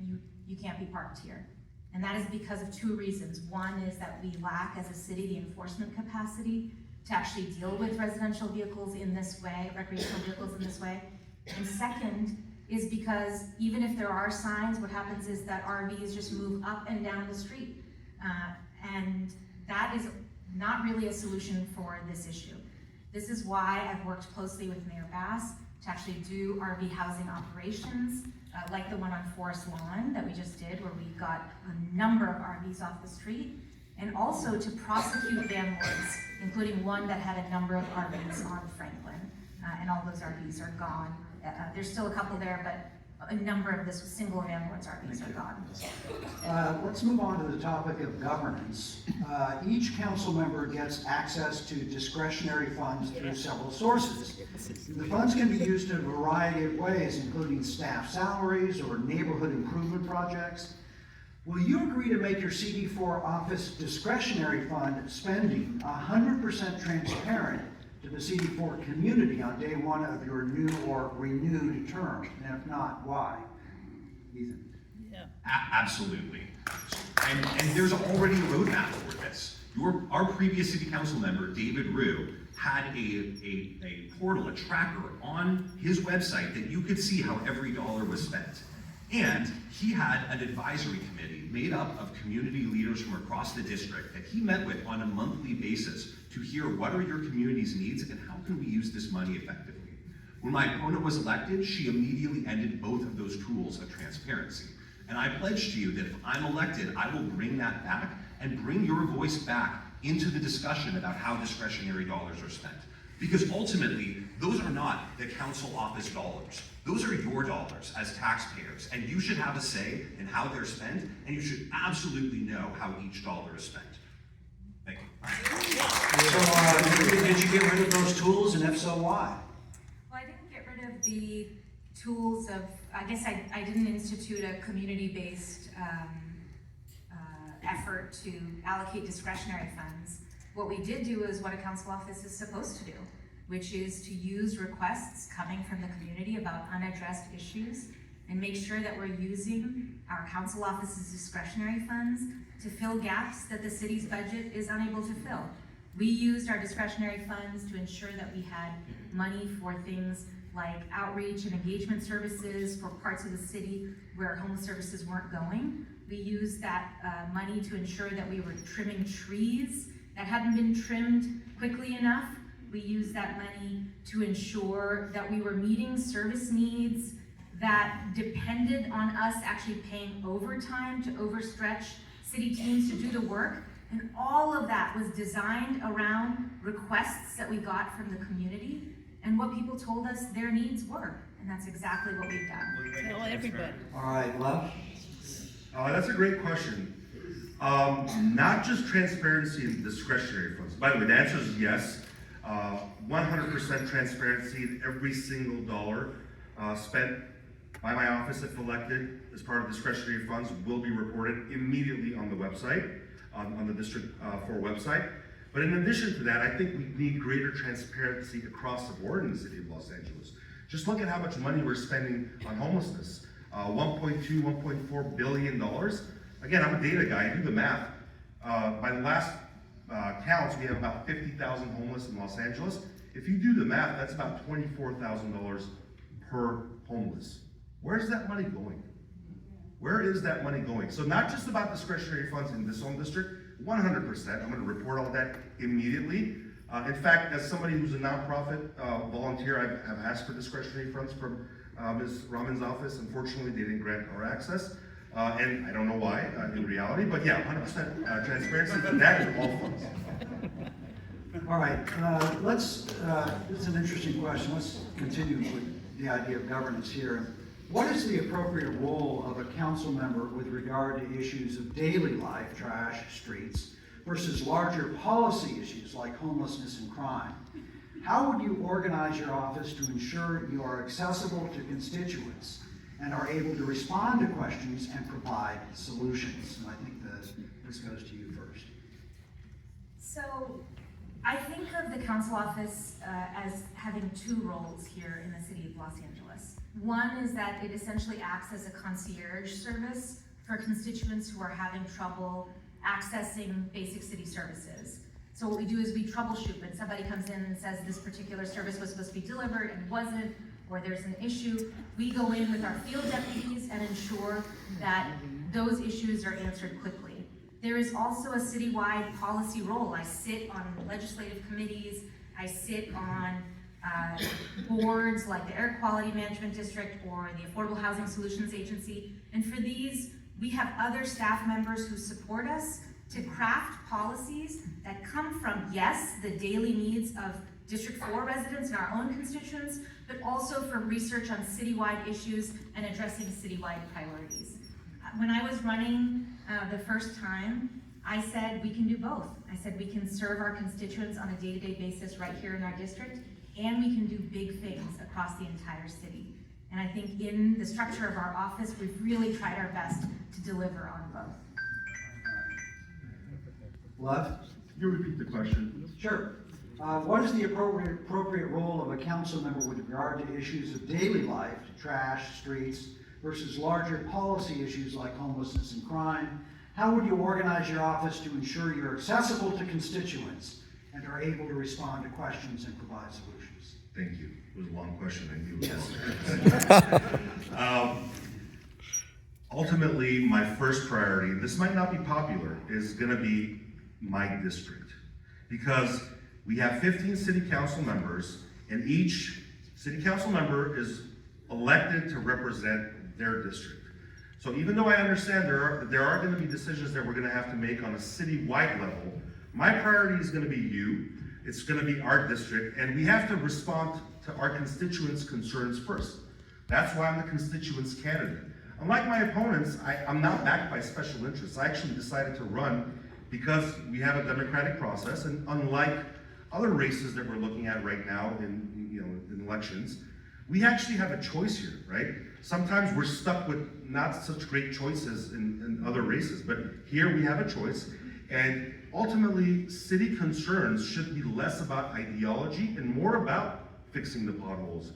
you can't be parked here. And that is because of two reasons. One is that we lack as a city the enforcement capacity to actually deal with residential vehicles in this way, recreational vehicles in this way. And second is because even if there are signs, what happens is that RVs just move up and down the street. And that is not really a solution for this issue. This is why I've worked closely with Mayor Bass to actually do RV housing operations, like the one on Forest Lawn that we just did, where we got a number of RVs off the street, and also to prosecute landlords, including one that had a number of RVs on Franklin, and all those RVs are gone. There's still a couple there, but a number of this single landlords RVs are gone. Let's move on to the topic of governance. Each council member gets access to discretionary funds through several sources. The funds can be used in a variety of ways, including staff salaries or neighborhood improvement projects. Will you agree to make your CD4 office discretionary fund spending 100% transparent to the CD4 community on day one of your new or renewed term? And if not, why? Ethan. Yeah. Absolutely. And there's already a roadmap for this. Our previous city council member, David Rue, had a portal, a tracker on his website that you could see how every dollar was spent. And he had an advisory committee made up of community leaders from across the district that he met with on a monthly basis to hear what are your community's needs and how can we use this money effectively. When my opponent was elected, she immediately ended both of those tools of transparency. And I pledge to you that if I'm elected, I will bring that back and bring your voice back into the discussion about how discretionary dollars are spent. Because ultimately, those are not the council office dollars. Those are your dollars as taxpayers, and you should have a say in how they're spent, and you should absolutely know how each dollar is spent. Thank you. So, did you get rid of those tools, and if so, why? Well, I didn't get rid of the tools of, I guess I didn't institute a community-based effort to allocate discretionary funds. What we did do is what a council office is supposed to do, which is to use requests coming from the community about unaddressed issues and make sure that we're using our council office's discretionary funds to fill gaps that the city's budget is unable to fill. We used our discretionary funds to ensure that we had money for things like outreach and engagement services for parts of the city where homeless services weren't going. We used that money to ensure that we were trimming trees that hadn't been trimmed quickly enough. We used that money to ensure that we were meeting service needs that depended on us actually paying overtime to overstretch city teams to do the work. And all of that was designed around requests that we got from the community and what people told us their needs were. And that's exactly what we've done. Tell everybody. All right, Love? That's a great question. Not just transparency and discretionary funds. By the way, the answer is yes. 100% transparency in every single dollar spent by my office if elected as part of discretionary funds will be reported immediately on the website, on the District 4 website. But in addition to that, I think we need greater transparency across the board in the city of Los Angeles. Just look at how much money we're spending on homelessness. $1.2, $1.4 billion. Again, I'm a data guy, I do the math. By the last counts, we have about 50,000 homeless in Los Angeles. If you do the math, that's about $24,000 per homeless. Where's that money going? Where is that money going? So not just about discretionary funds in this home district, 100%. I'm gonna report all that immediately. In fact, as somebody who's a nonprofit volunteer, I've asked for discretionary funds from Ms. Raman's office. Unfortunately, they didn't grant our access. And I don't know why in reality, but yeah, 100% transparency, but that is all funds. All right, this is an interesting question. Let's continue with the idea of governance here. What is the appropriate role of a council member with regard to issues of daily life, trash, streets, versus larger policy issues like homelessness and crime? How would you organize your office to ensure you are accessible to constituents and are able to respond to questions and provide solutions? And I think this goes to you first. So I think of the council office as having two roles here in the city of Los Angeles. One is that it essentially acts as a concierge service for constituents who are having trouble accessing basic city services. So what we do is we troubleshoot when somebody comes in and says this particular service was supposed to be delivered and wasn't, or there's an issue. We go in with our field deputies and ensure that those issues are answered quickly. There is also a citywide policy role. I sit on legislative committees, I sit on boards like the Air Quality Management District or the Affordable Housing Solutions Agency. And for these, we have other staff members who support us to craft policies that come from, yes, the daily needs of District 4 residents and our own constituents, but also from research on citywide issues and addressing citywide priorities. When I was running the first time, I said we can do both. I said we can serve our constituents on a day-to-day basis right here in our district, and we can do big things across the entire city. And I think in the structure of our office, we've really tried our best to deliver on both. Love? Can you repeat the question? Sure. What is the appropriate role of a council member with regard to issues of daily life, trash, streets, versus larger policy issues like homelessness and crime? How would you organize your office to ensure you're accessible to constituents and are able to respond to questions and provide solutions? Thank you. It was a long question. I knew it was. Ultimately, my first priority, and this might not be popular, is going to be my district. Because we have 15 city council members, and each city council member is elected to represent their district. So even though I understand there are going to be decisions that we're going to have to make on a citywide level, my priority is going to be you, It's gonna be our district, and we have to respond to our constituents' concerns first. That's why I'm the constituents' candidate. Unlike my opponents, I'm not backed by special interests. I actually decided to run because we have a democratic process, and unlike other races that we're looking at right now in elections, we actually have a choice here, right? Sometimes we're stuck with not such great choices in other races, but here we have a choice. And ultimately, city concerns should be less about ideology and more about fixing the potholes,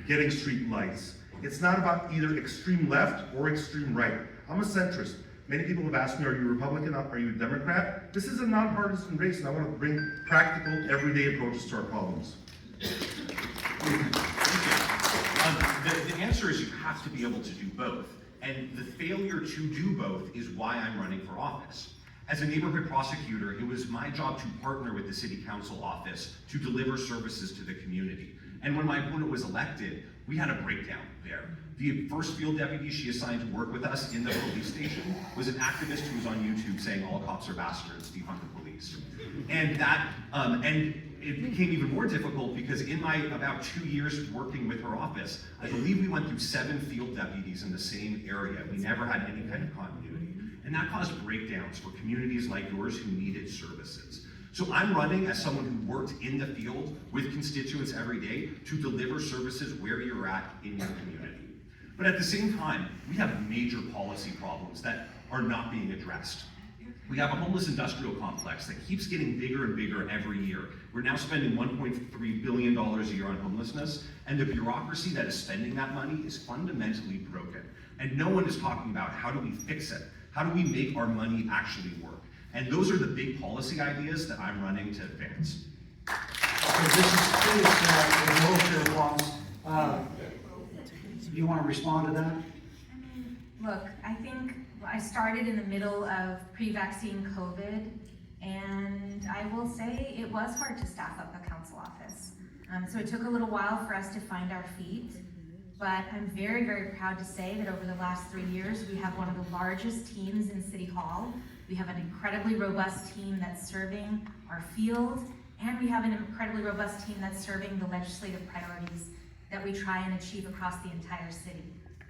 getting street lights. It's not about either extreme left or extreme right. I'm a centrist. Many people have asked me, are you Republican, are you a Democrat? This is a nonpartisan race, and I want to bring practical, everyday approaches to our problems. The answer is you have to be able to do both. And the failure to do both is why I'm running for office. As a neighborhood prosecutor, it was my job to partner with the city council office to deliver services to the community. And when my opponent was elected, we had a breakdown there. The first field deputy she assigned to work with us in the police station was an activist who was on YouTube saying all cops are bastards, defund the police. And that, and it became even more difficult because in my about 2 years working with her office, I believe we went through 7 field deputies in the same area. We never had any kind of continuity. And that caused breakdowns for communities like yours who needed services. So I'm running as someone who worked in the field with constituents every day to deliver services where you're at in your community. But at the same time, we have major policy problems that are not being addressed. We have a homeless industrial complex that keeps getting bigger and bigger every year. We're now spending $1.3 billion a year on homelessness, and the bureaucracy that is spending that money is fundamentally broken. And no one is talking about how do we fix it? How do we make our money actually work? And those are the big policy ideas that I'm running to advance. Okay, this is a motion applause. Do you want to respond to that? Look, I think I started in the middle of pre-vaccine COVID, and I will say it was hard to staff up a council office. So it took a little while for us to find our feet, but I'm very, very proud to say that over the last 3 years, we have one of the largest teams in City Hall. We have an incredibly robust team that's serving our field, and we have an incredibly robust team that's serving the legislative priorities that we try and achieve across the entire city.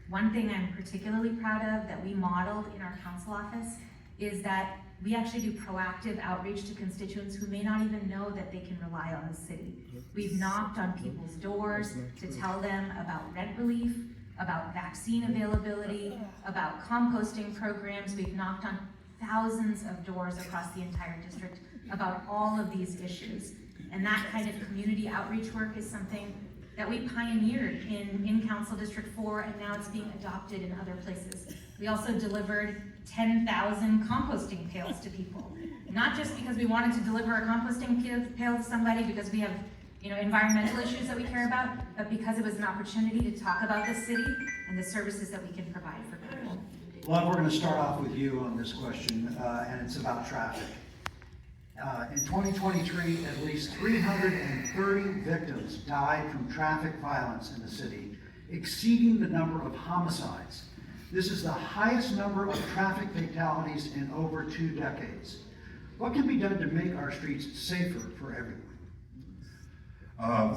One thing I'm particularly proud of that we modeled in our council office is that we actually do proactive outreach to constituents who may not even know that they can rely on the city. We've knocked on people's doors to tell them about rent relief, about vaccine availability, about composting programs. We've knocked on thousands of doors across the entire district about all of these issues. And that kind of community outreach work is something that we pioneered in Council District 4, and now it's being adopted in other places. We also delivered 10,000 composting pails to people. Not just because we wanted to deliver a composting pail to somebody because we have environmental issues that we care about, but because it was an opportunity to talk about the city and the services that we can provide for people. Well, we're going to start off with you on this question, and it's about traffic. In 2023, at least 330 victims died from traffic violence in the city, exceeding the number of homicides. This is the highest number of traffic fatalities in over 2 decades. What can be done to make our streets safer for everyone?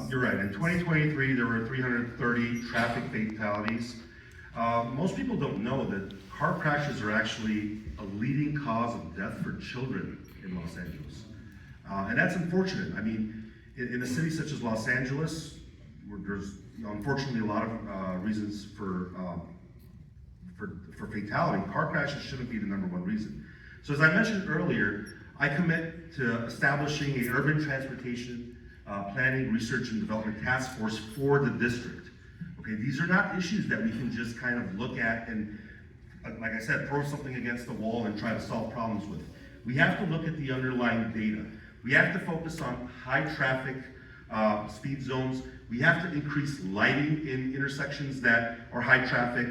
You're right. In 2023, there were 330 traffic fatalities. Most people don't know that car crashes are actually a leading cause of death for children in Los Angeles. And that's unfortunate. I mean, in a city such as Los Angeles, where there's unfortunately a lot of reasons for fatality, car crashes shouldn't be the #1 reason. So as I mentioned earlier, I commit to establishing an urban transportation planning, research, and development task force for the district. Okay, these are not issues that we can just kind of look at and, like I said, throw something against the wall and try to solve problems with. We have to look at the underlying data. We have to focus on high traffic speed zones. We have to increase lighting in intersections that are high traffic.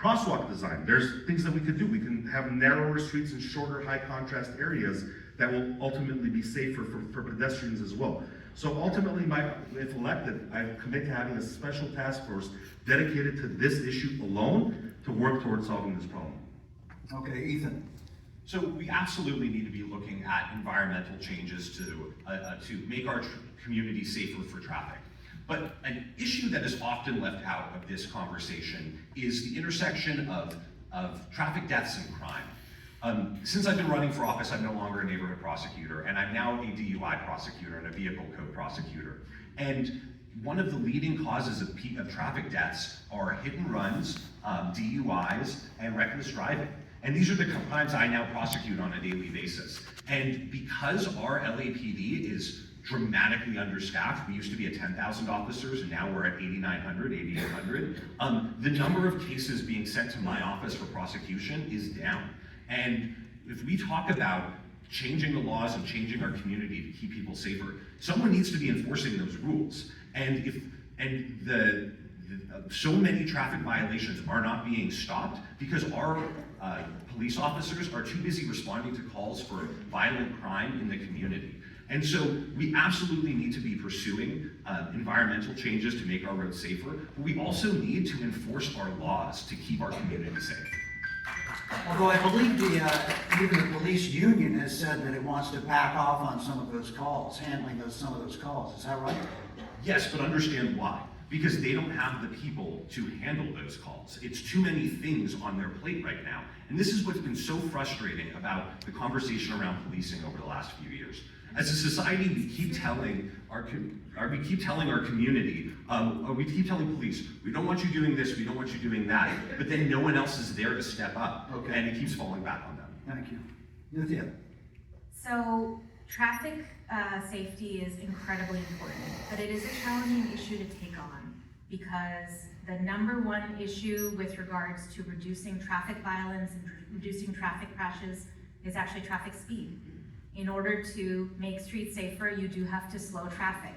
Crosswalk design, there's things that we could do. We can have narrower streets and shorter high contrast areas that will ultimately be safer for pedestrians as well. So ultimately, if elected, I commit to having a special task force dedicated to this issue alone to work towards solving this problem. Okay, Ethan. So we absolutely need to be looking at environmental changes to make our community safer for traffic. But an issue that is often left out of this conversation is the intersection of traffic deaths and crime. Since I've been running for office, I'm no longer a neighborhood prosecutor, and I'm now a DUI prosecutor and a vehicle code prosecutor. And one of the leading causes of traffic deaths are hit and runs, DUIs, and reckless driving. And these are the crimes I now prosecute on a daily basis. And because our LAPD is dramatically understaffed, we used to be at 10,000 officers, and now we're at 8,900, 8,800. The number of cases being sent to my office for prosecution is down. And if we talk about changing the laws and changing our community to keep people safer, someone needs to be enforcing those rules. So many traffic violations are not being stopped because our police officers are too busy responding to calls for violent crime in the community. And so we absolutely need to be pursuing environmental changes to make our roads safer, but we also need to enforce our laws to keep our community safe. Although I believe even the police union has said that it wants to back off on some of those calls, handling some of those calls. Is that right? Yes, but understand why. Because they don't have the people to handle those calls. It's too many things on their plate right now. And this is what's been so frustrating about the conversation around policing over the last few years. As a society, we keep telling our community, we keep telling police, we don't want you doing this, we don't want you doing that, but then no one else is there to step up, Okay. and it keeps falling back on them. Thank you. Nithya. So traffic safety is incredibly important, but it is a challenging issue to take on because the number one issue with regards to reducing traffic violence and reducing traffic crashes is actually traffic speed. In order to make streets safer, you do have to slow traffic.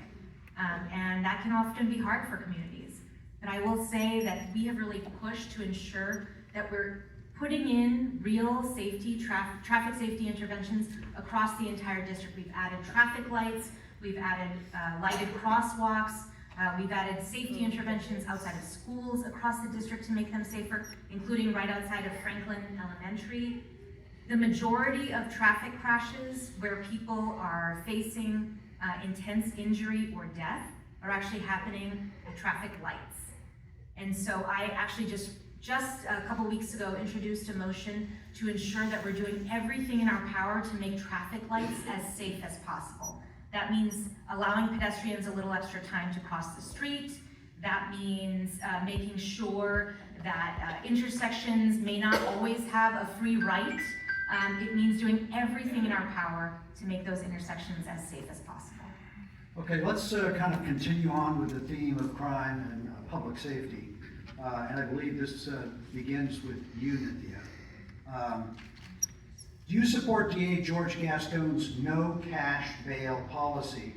And that can often be hard for communities. But I will say that we have really pushed to ensure that we're putting in real safety, traffic safety interventions across the entire district. We've added traffic lights, we've added lighted crosswalks, we've added safety interventions outside of schools across the district to make them safer, including right outside of Franklin Elementary. The majority of traffic crashes where people are facing intense injury or death are actually happening at traffic lights. And so I actually just a couple weeks ago introduced a motion to ensure that we're doing everything in our power to make traffic lights as safe as possible. That means allowing pedestrians a little extra time to cross the street. That means making sure that intersections may not always have a free right. It means doing everything in our power to make those intersections as safe as possible. Okay, let's kind of continue on with the theme of crime and public safety. And I believe this begins with you, Nithya. Do you support DA George Gaston's no cash bail policy?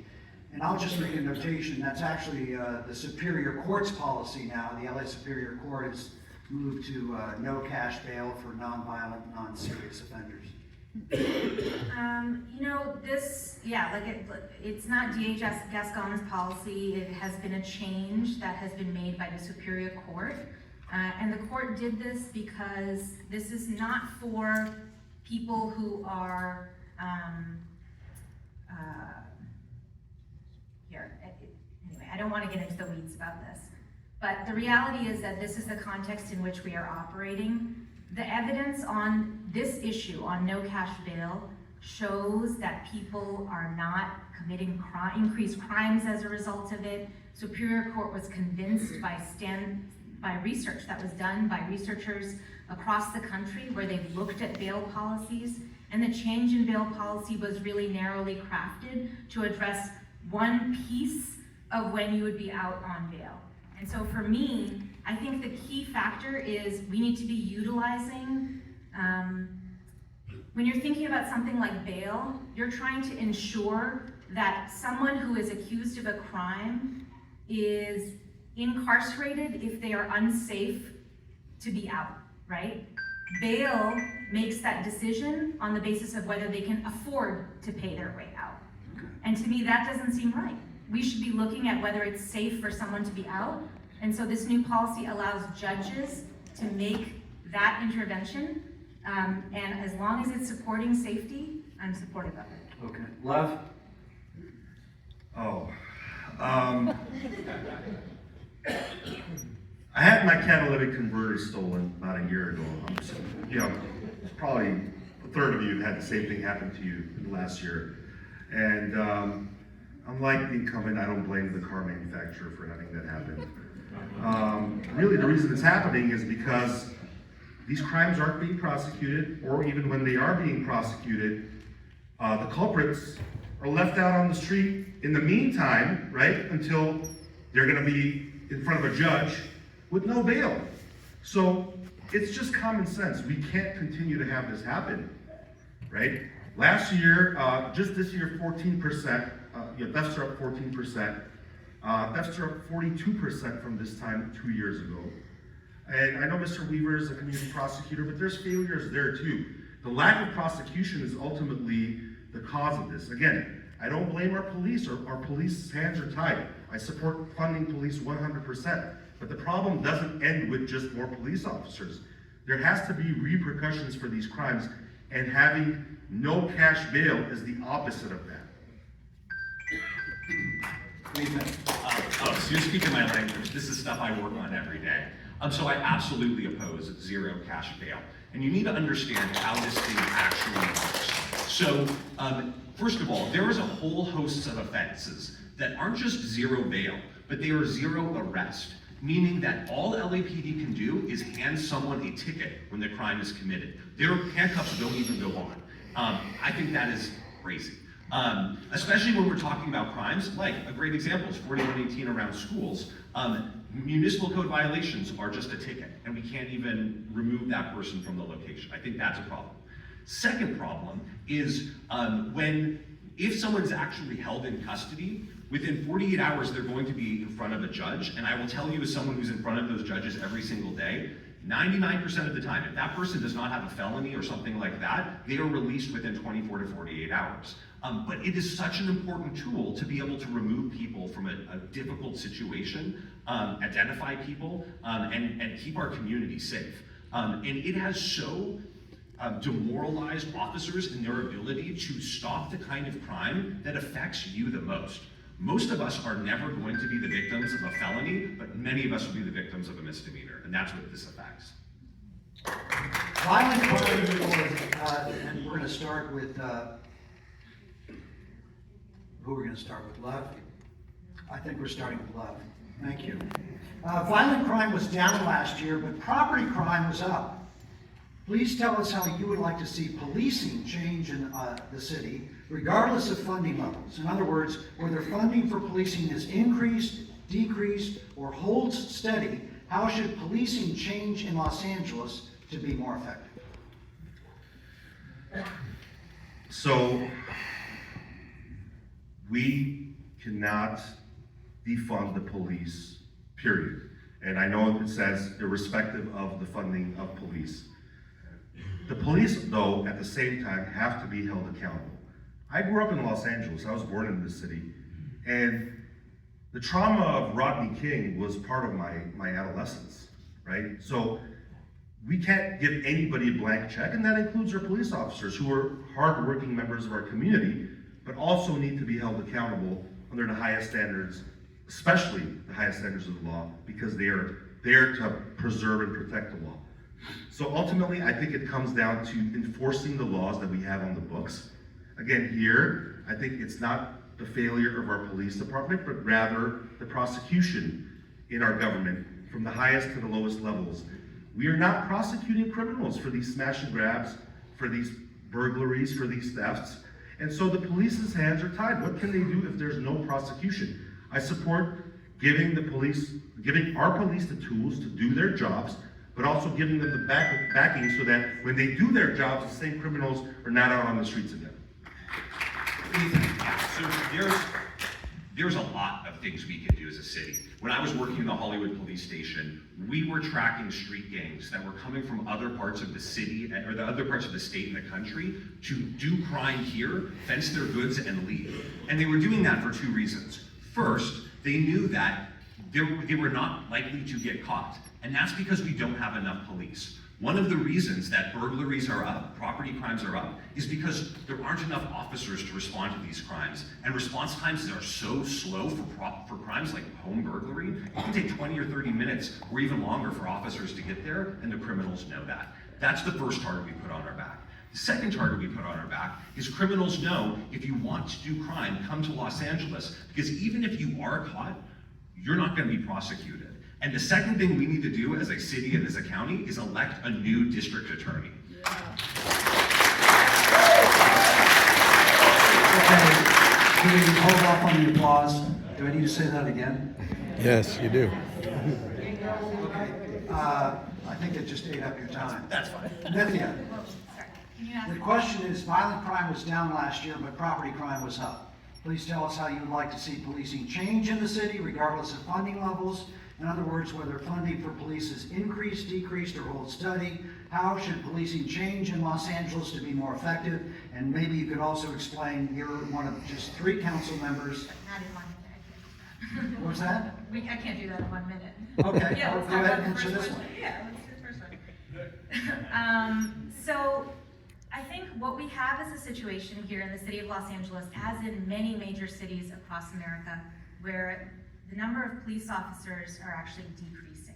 And I'll just read a notation. That's actually the Superior Court's policy now. The LA Superior Court has moved to no cash bail for nonviolent, non-serious offenders. It's not DA Gaston's policy. It has been a change that has been made by the Superior Court. And the court did this because this is not for people who are, anyway, I don't want to get into the weeds about this. But the reality is that this is the context in which we are operating. The evidence on this issue, on no cash bail, shows that people are not committing increased crimes as a result of it. Superior Court was convinced by research that was done by researchers across the country where they've looked at bail policies, and the change in bail policy was really narrowly crafted to address one piece of when you would be out on bail. And so for me, I think the key factor is we need to be utilizing, when you're thinking about something like bail, you're trying to ensure that someone who is accused of a crime is incarcerated if they are unsafe to be out, right? Bail makes that decision on the basis of whether they can afford to pay their way out. And to me, that doesn't seem right. We should be looking at whether it's safe for someone to be out. And so this new policy allows judges to make that intervention And as long as it's supporting safety, I'm supportive of it. Okay. Love? Oh, I had my catalytic converter stolen about a year ago. Probably a third of you have had the same thing happen to you in the last year. And unlike the incumbent, I don't blame the car manufacturer for having that happen. Really, the reason it's happening is because these crimes aren't being prosecuted, or even when they are being prosecuted, the culprits are left out on the street in the meantime, right, until they're gonna be in front of a judge with no bail. So it's just common sense. We can't continue to have this happen, right? Last year, just this year, 14%, thefts are up 14%. Thefts are up 42% from this time 2 years ago. And I know Mr. Weaver is a community prosecutor, but there's failures there too. The lack of prosecution is ultimately the cause of this. Again, I don't blame our police. Our police's hands are tied. I support funding police 100%. But the problem doesn't end with just more police officers. There has to be repercussions for these crimes, and having no cash bail is the opposite of that. So you're speaking my language. This is stuff I work on every day. So I absolutely oppose zero cash bail. And you need to understand how this thing actually works. So, first of all, there is a whole host of offenses that aren't just zero bail, but they are zero arrest, meaning that all LAPD can do is hand someone a ticket when the crime is committed. Their handcuffs don't even go on. I think that is crazy. Especially when we're talking about crimes, like a great example is 4118 around schools. Municipal code violations are just a ticket, and we can't even remove that person from the location. I think that's a problem. Second problem is if someone's actually held in custody, within 48 hours they're going to be in front of a judge, and I will tell you as someone who's in front of those judges every single day, 99% of the time, if that person does not have a felony or something like that, they are released within 24 to 48 hours. But it is such an important tool to be able to remove people from a difficult situation, identify people, and keep our community safe. And it has so demoralized officers in their ability to stop the kind of crime that affects you the most. Most of us are never going to be the victims of a felony, but many of us will be the victims of a misdemeanor, and that's what this affects. Violent crime, and we're going to start with, who are we going to start with? Love? I think we're starting with Love. Thank you. Violent crime was down last year, but property crime was up. Please tell us how you would like to see policing change in the city, regardless of funding levels. In other words, whether funding for policing is increased, decreased, or holds steady, how should policing change in Los Angeles to be more effective? So, we cannot defund the police, period. And I know it says irrespective of the funding of police. The police, though, at the same time, have to be held accountable. I grew up in Los Angeles. I was born in this city. And the trauma of Rodney King was part of my adolescence, right? So we can't give anybody a blank check, and that includes our police officers who are hardworking members of our community, but also need to be held accountable under the highest standards, especially the highest standards of the law, because they are there to preserve and protect the law. So ultimately, I think it comes down to enforcing the laws that we have on the books. Again, here, I think it's not the failure of our police department, but rather the prosecution in our government, from the highest to the lowest levels. We are not prosecuting criminals for these smash and grabs, for these burglaries, for these thefts. And so the police's hands are tied. What can they do if there's no prosecution? I support giving our police the tools to do their jobs, but also giving them the backing so that when they do their jobs, the same criminals are not out on the streets again. So there's a lot of things we can do as a city. When I was working in the Hollywood police station, we were tracking street gangs that were coming from other parts of the city or the other parts of the state and the country to do crime here, fence their goods, and leave. And they were doing that for two reasons. First, they knew that they were not likely to get caught. And that's because we don't have enough police. One of the reasons that burglaries are up, property crimes are up, is because there aren't enough officers to respond to these crimes. And response times are so slow for crimes like home burglary. It can take 20 or 30 minutes or even longer for officers to get there, and the criminals know that. That's the first target we put on our back. The second target we put on our back is criminals know if you want to do crime, come to Los Angeles, because even if you are caught, you're not going to be prosecuted. And the second thing we need to do as a city and as a county is elect a new district attorney. Okay, do we hold off on the applause? Do I need to say that again? Yes, you do. Okay, I think it just ate up your time. That's fine. Nithya, Oh, sorry. Can you ask? the question is, violent crime was down last year, but property crime was up. Please tell us how you would like to see policing change in the city, regardless of funding levels. In other words, whether funding for police is increased, decreased, or hold steady. How should policing change in Los Angeles to be more effective? And maybe you could also explain, you're one of just 3 council members. Not in 1 minute. What's that? I can't do that in 1 minute. Okay, Yeah, I'll let's go talk ahead about and the answer first this one. one. Yeah, let's do the first one. So I think what we have is a situation here in the city of Los Angeles, as in many major cities across America, where the number of police officers are actually decreasing.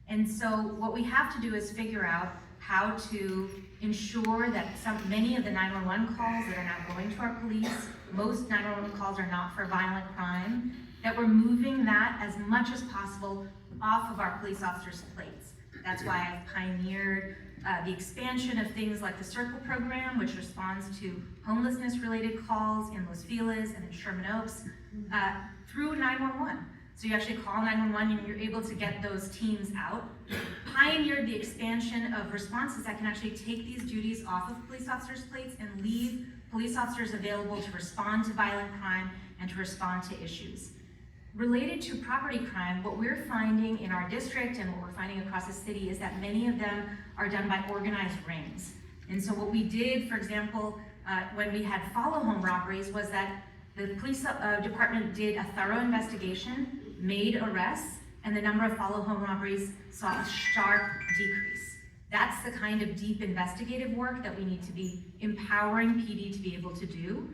And so what we have to do is figure out how to ensure that many of the 911 calls that are now going to our police, most 911 calls are not for violent crime, that we're moving that as much as possible off of our police officers' plates. That's why I've pioneered the expansion of things like the Circle program, which responds to homelessness-related calls in Los Feliz and in Sherman Oaks, through 911. So you actually call 911 and you're able to get those teams out. Pioneered the expansion of responses that can actually take these duties off of police officers' plates and leave police officers available to respond to violent crime and to respond to issues. Related to property crime, what we're finding in our district and what we're finding across the city is that many of them are done by organized rings. And so what we did, for example, when we had follow home robberies, was that the police department did a thorough investigation, made arrests, and the number of follow home robberies saw a sharp decrease. That's the kind of deep investigative work that we need to be empowering PD to be able to do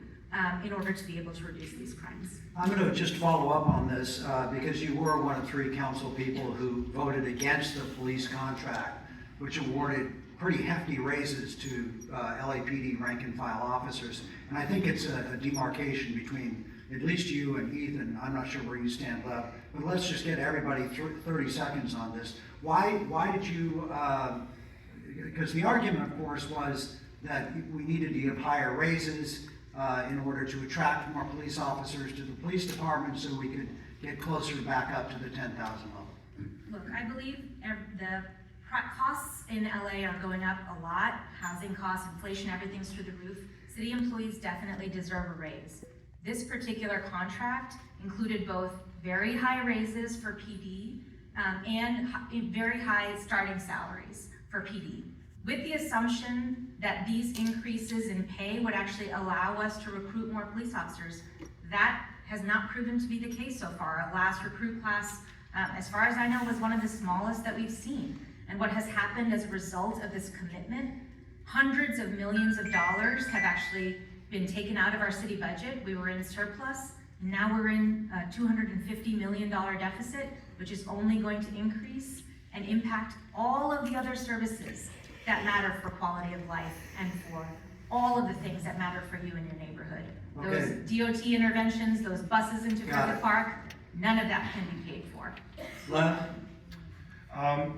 in order to be able to reduce these crimes. I'm going to just follow up on this because you were one of 3 council people who voted against the police contract, which awarded pretty hefty raises to LAPD rank and file officers. And I think it's a demarcation between at least you and Ethan. I'm not sure where you stand left, but let's just get everybody 30 seconds on this. Why did you, because the argument, of course, was that we needed to give higher raises in order to attract more police officers to the police department so we could get closer back up to the 10,000 level. Look, I believe the costs in LA are going up a lot. Housing costs, inflation, everything's through the roof. City employees definitely deserve a raise. This particular contract included both very high raises for PD and very high starting salaries for PD, with the assumption that these increases in pay would actually allow us to recruit more police officers. That has not proven to be the case so far. Our last recruit class, as far as I know, was one of the smallest that we've seen. And what has happened as a result of this commitment, hundreds of millions of dollars have actually been taken out of our city budget. We were in surplus, and now we're in a $250 million deficit, which is only going to increase and impact all of the other services that matter for quality of life and for all of the things that matter for you in your neighborhood. Okay. Those DOT interventions, those buses into Got Griffith it. Park, none of that can be paid for. Lev,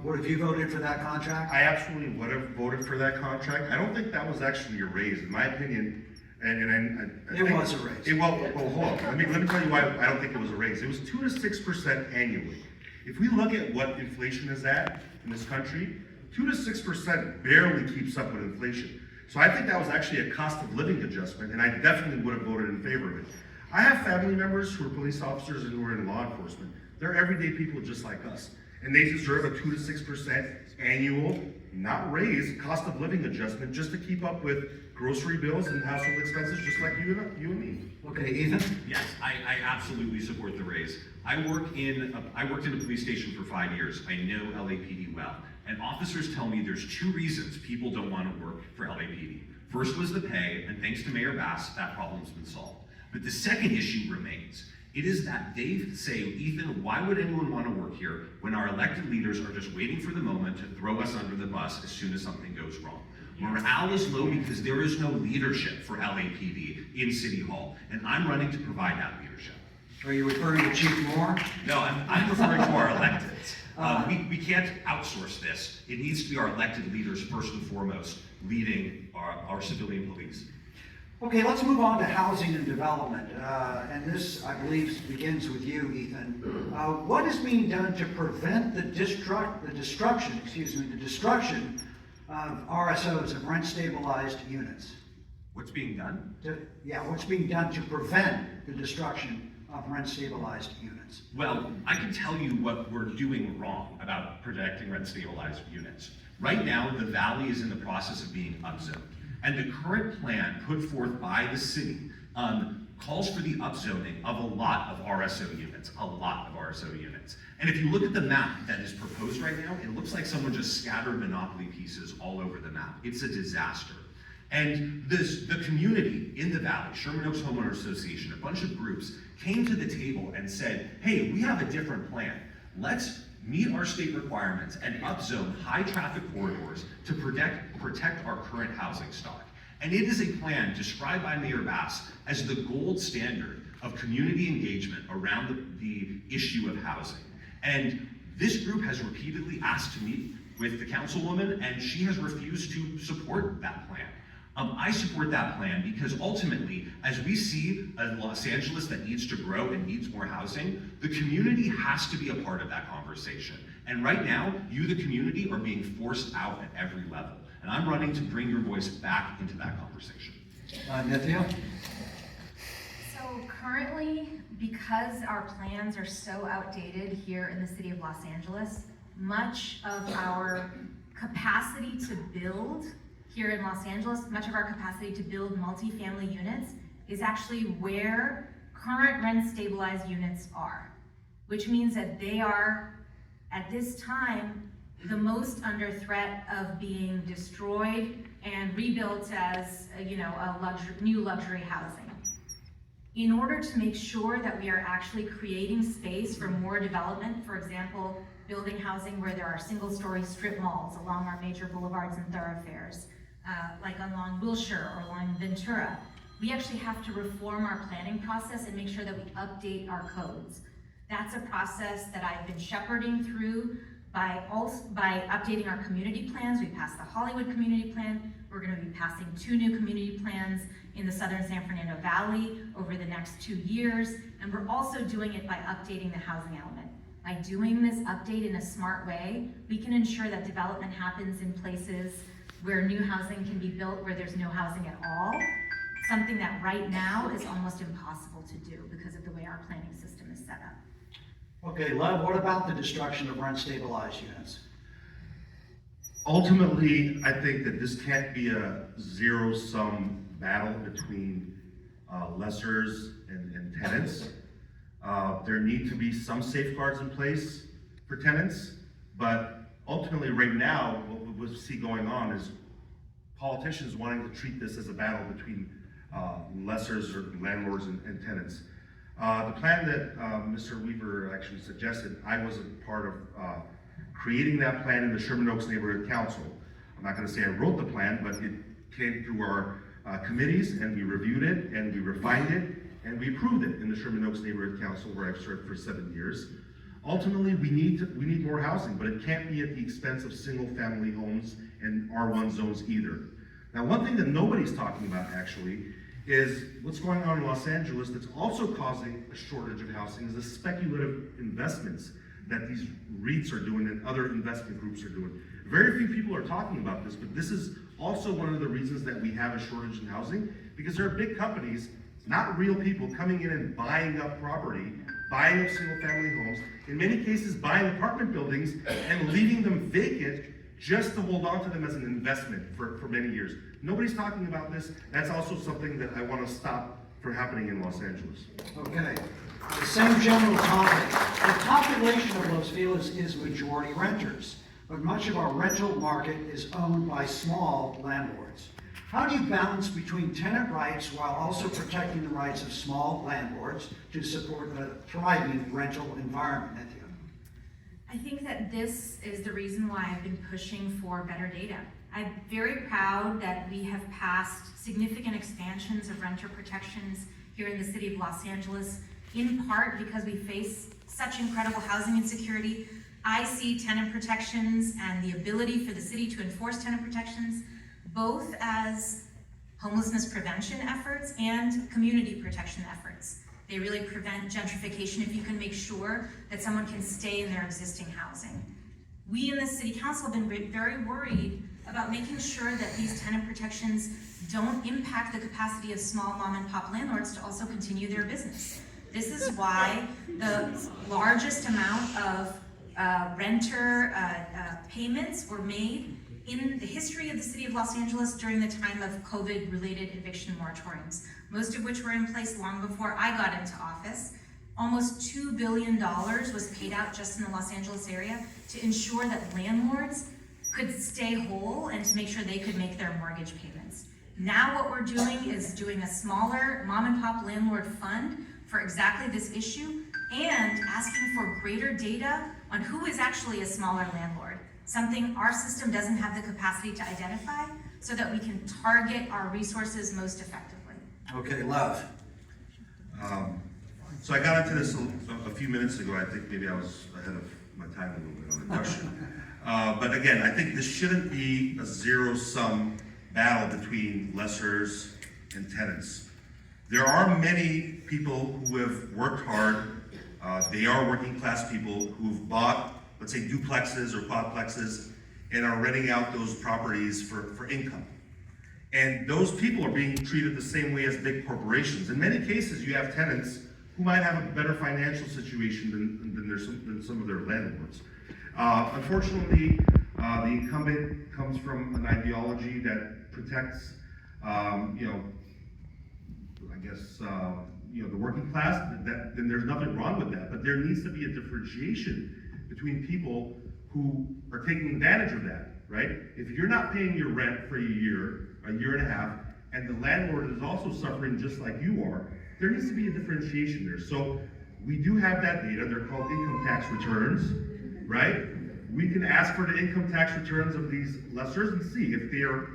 what have you voted for that contract? I absolutely would have voted for that contract. I don't think that was actually a raise, in my opinion. I It think- was a raise. Well, hold on. Let me tell you why I don't think it was a raise. It was 2 to 6% annually. If we look at what inflation is at in this country, 2 to 6% barely keeps up with inflation. So I think that was actually a cost of living adjustment, and I definitely would have voted in favor of it. I have family members who are police officers and who are in law enforcement. They're everyday people just like us. And they deserve a 2 to 6% annual, not raise, cost of living adjustment just to keep up with grocery bills and household expenses just like you and me. Okay, Ethan? Yes, I absolutely support the raise. I worked in a police station for 5 years. I know LAPD well. And officers tell me there's 2 reasons people don't want to work for LAPD. First was the pay, and thanks to Mayor Bass, that problem's been solved. But the second issue remains. It is that they say, Ethan, why would anyone want to work here when our elected leaders are just waiting for the moment to throw us under the bus as soon as something goes wrong? Morale is low because there is no leadership for LAPD in City Hall, and I'm running to provide that leadership. Are you referring to Chief Moore? No, I'm referring to our electeds. We can't outsource this. It needs to be our elected leaders first and foremost leading our civilian police. Okay, let's move on to housing and development. And this, I believe, begins with you, Ethan. What is being done to prevent the destruction of RSOs, of rent-stabilized units? What's being done? What's being done to prevent the destruction of rent-stabilized units? Well, I can tell you what we're doing wrong about protecting rent-stabilized units. Right now, the Valley is in the process of being upzoned. And the current plan put forth by the city calls for the upzoning of a lot of RSO units, And if you look at the map that is proposed right now, it looks like someone just scattered Monopoly pieces all over the map. It's a disaster. And the community in the Valley, Sherman Oaks Homeowner Association, a bunch of groups came to the table and said, hey, we have a different plan. Let's meet our state requirements and upzone high traffic corridors to protect our current housing stock. And it is a plan described by Mayor Bass as the gold standard of community engagement around the issue of housing. And this group has repeatedly asked to meet with the councilwoman, and she has refused to support that plan. I support that plan because ultimately, as we see a Los Angeles that needs to grow and needs more housing, the community has to be a part of that conversation. And right now, you, the community, are being forced out at every level. And I'm running to bring your voice back into that conversation. Nithya? So currently, because our plans are so outdated here in the city of Los Angeles, much of our capacity to build here in Los Angeles, much of our capacity to build multifamily units is actually where current rent-stabilized units are, which means that they are, at this time, the most under threat of being destroyed and rebuilt as, new luxury housing. In order to make sure that we are actually creating space for more development, for example, building housing where there are single-story strip malls along our major boulevards and thoroughfares, like along Wilshire or along Ventura, we actually have to reform our planning process and make sure that we update our codes. That's a process that I've been shepherding through by updating our community plans. We passed the Hollywood Community Plan. We're going to be passing 2 new community plans in the Southern San Fernando Valley over the next 2 years. And we're also doing it by updating the housing element. By doing this update in a smart way, we can ensure that development happens in places where new housing can be built where there's no housing at all, something that right now is almost impossible to do because of the way our planning system is set up. Okay, Lev, what about the destruction of rent-stabilized units? Ultimately, I think that this can't be a zero-sum battle between lessors and tenants. There need to be some safeguards in place for tenants, but ultimately right now, what we see going on is politicians wanting to treat this as a battle between lessors or landlords and tenants. The plan that Mr. Weaver actually suggested, I wasn't part of creating that plan in the Sherman Oaks Neighborhood Council. I'm not going to say I wrote the plan, but it came through our committees, and we reviewed it, and we refined it, and we approved it in the Sherman Oaks Neighborhood Council, where I've served for 7 years. Ultimately, we need more housing, but it can't be at the expense of single-family homes and R1 zones either. Now, one thing that nobody's talking about actually is what's going on in Los Angeles that's also causing a shortage of housing is the speculative investments that these REITs are doing and other investment groups are doing. Very few people are talking about this, but this is also one of the reasons that we have a shortage in housing, because there are big companies, not real people, coming in and buying up property, buying up single-family homes, in many cases buying apartment buildings and leaving them vacant just to hold on to them as an investment for many years. Nobody's talking about this. That's also something that I want to stop from happening in Los Angeles. Okay, the same general topic. The population of Los Feliz is majority renters, but much of our rental market is owned by small landlords. How do you balance between tenant rights while also protecting the rights of small landlords to support a thriving rental environment, Nithya? I think that this is the reason why I've been pushing for better data. I'm very proud that we have passed significant expansions of renter protections here in the city of Los Angeles, in part because we face such incredible housing insecurity. I see tenant protections and the ability for the city to enforce tenant protections both as homelessness prevention efforts and community protection efforts. They really prevent gentrification if you can make sure that someone can stay in their existing housing. We in the city council have been very worried about making sure that these tenant protections don't impact the capacity of small mom and pop landlords to also continue their business. This is why the largest amount of renter payments were made in the history of the city of Los Angeles during the time of COVID-related eviction moratoriums, most of which were in place long before I got into office. Almost $2 billion was paid out just in the Los Angeles area to ensure that landlords could stay whole and to make sure they could make their mortgage payments. Now what we're doing is doing a smaller mom and pop landlord fund for exactly this issue and asking for greater data on who is actually a smaller landlord, something our system doesn't have the capacity to identify so that we can target our resources most effectively. Okay, Love. So I got into this a few minutes ago. I think maybe I was ahead of my time a little bit on the question. But again, I think this shouldn't be a zero-sum battle between lessors and tenants. There are many people who have worked hard. They are working class people who've bought, let's say, duplexes or quadplexes and are renting out those properties for income. And those people are being treated the same way as big corporations. In many cases, you have tenants who might have a better financial situation than some of their landlords. Unfortunately, the incumbent comes from an ideology that protects, the working class. Then there's nothing wrong with that. But there needs to be a differentiation between people who are taking advantage of that, right? If you're not paying your rent for a year and a half, and the landlord is also suffering just like you are, there needs to be a differentiation there. So we do have that data. They're called income tax returns, right? We can ask for the income tax returns of these lessors and see if they are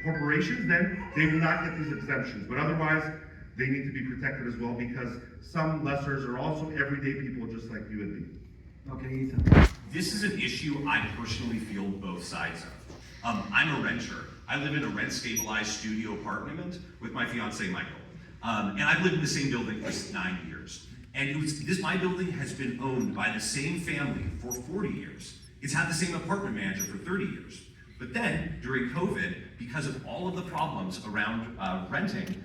corporations, then they will not get these exemptions. But otherwise, they need to be protected as well because some lessors are also everyday people just like you and me. Okay, Ethan. This is an issue I personally feel both sides of. I'm a renter. I live in a rent-stabilized studio apartment with my fiance, Michael. And I've lived in the same building for 9 years. And my building has been owned by the same family for 40 years. It's had the same apartment manager for 30 years. But then, during COVID, because of all of the problems around renting,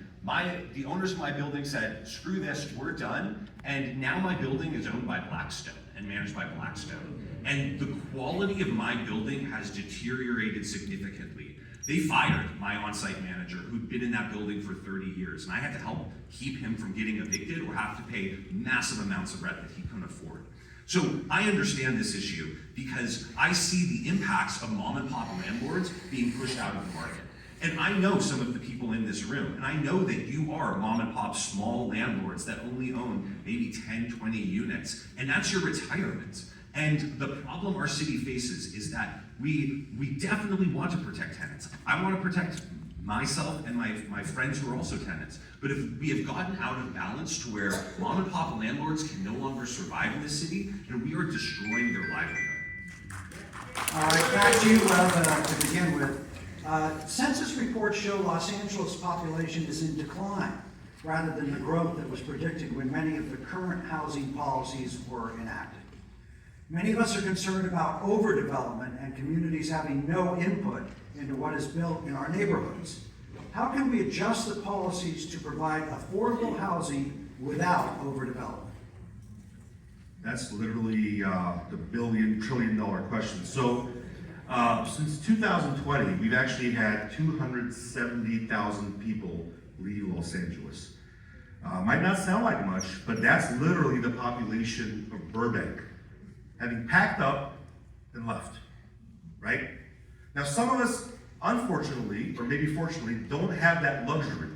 the owners of my building said, screw this, we're done. And now my building is owned by Blackstone and managed by Blackstone. And the quality of my building has deteriorated significantly. They fired my on-site manager who'd been in that building for 30 years, and I had to help keep him from getting evicted or have to pay massive amounts of rent that he couldn't afford. So I understand this issue because I see the impacts of mom and pop landlords being pushed out of the market. And I know some of the people in this room, and I know that you are mom and pop small landlords that only own maybe 10, 20 units, and that's your retirement. And the problem our city faces is that we definitely want to protect tenants. I want to protect myself and my friends who are also tenants. But if we have gotten out of balance to where mom and pop landlords can no longer survive in this city, and we are destroying their livelihood. All right, back to you, to begin with. Census reports show Los Angeles population is in decline rather than the growth that was predicted when many of the current housing policies were enacted. Many of us are concerned about overdevelopment and communities having no input into what is built in our neighborhoods. How can we adjust the policies to provide affordable housing without overdevelopment? That's literally the $1 billion, $1 trillion question. So Since 2020, we've actually had 270,000 people leave Los Angeles. Might not sound like much, but that's literally the population of Burbank, having packed up and left, right? Now, some of us, unfortunately, or maybe fortunately, don't have that luxury.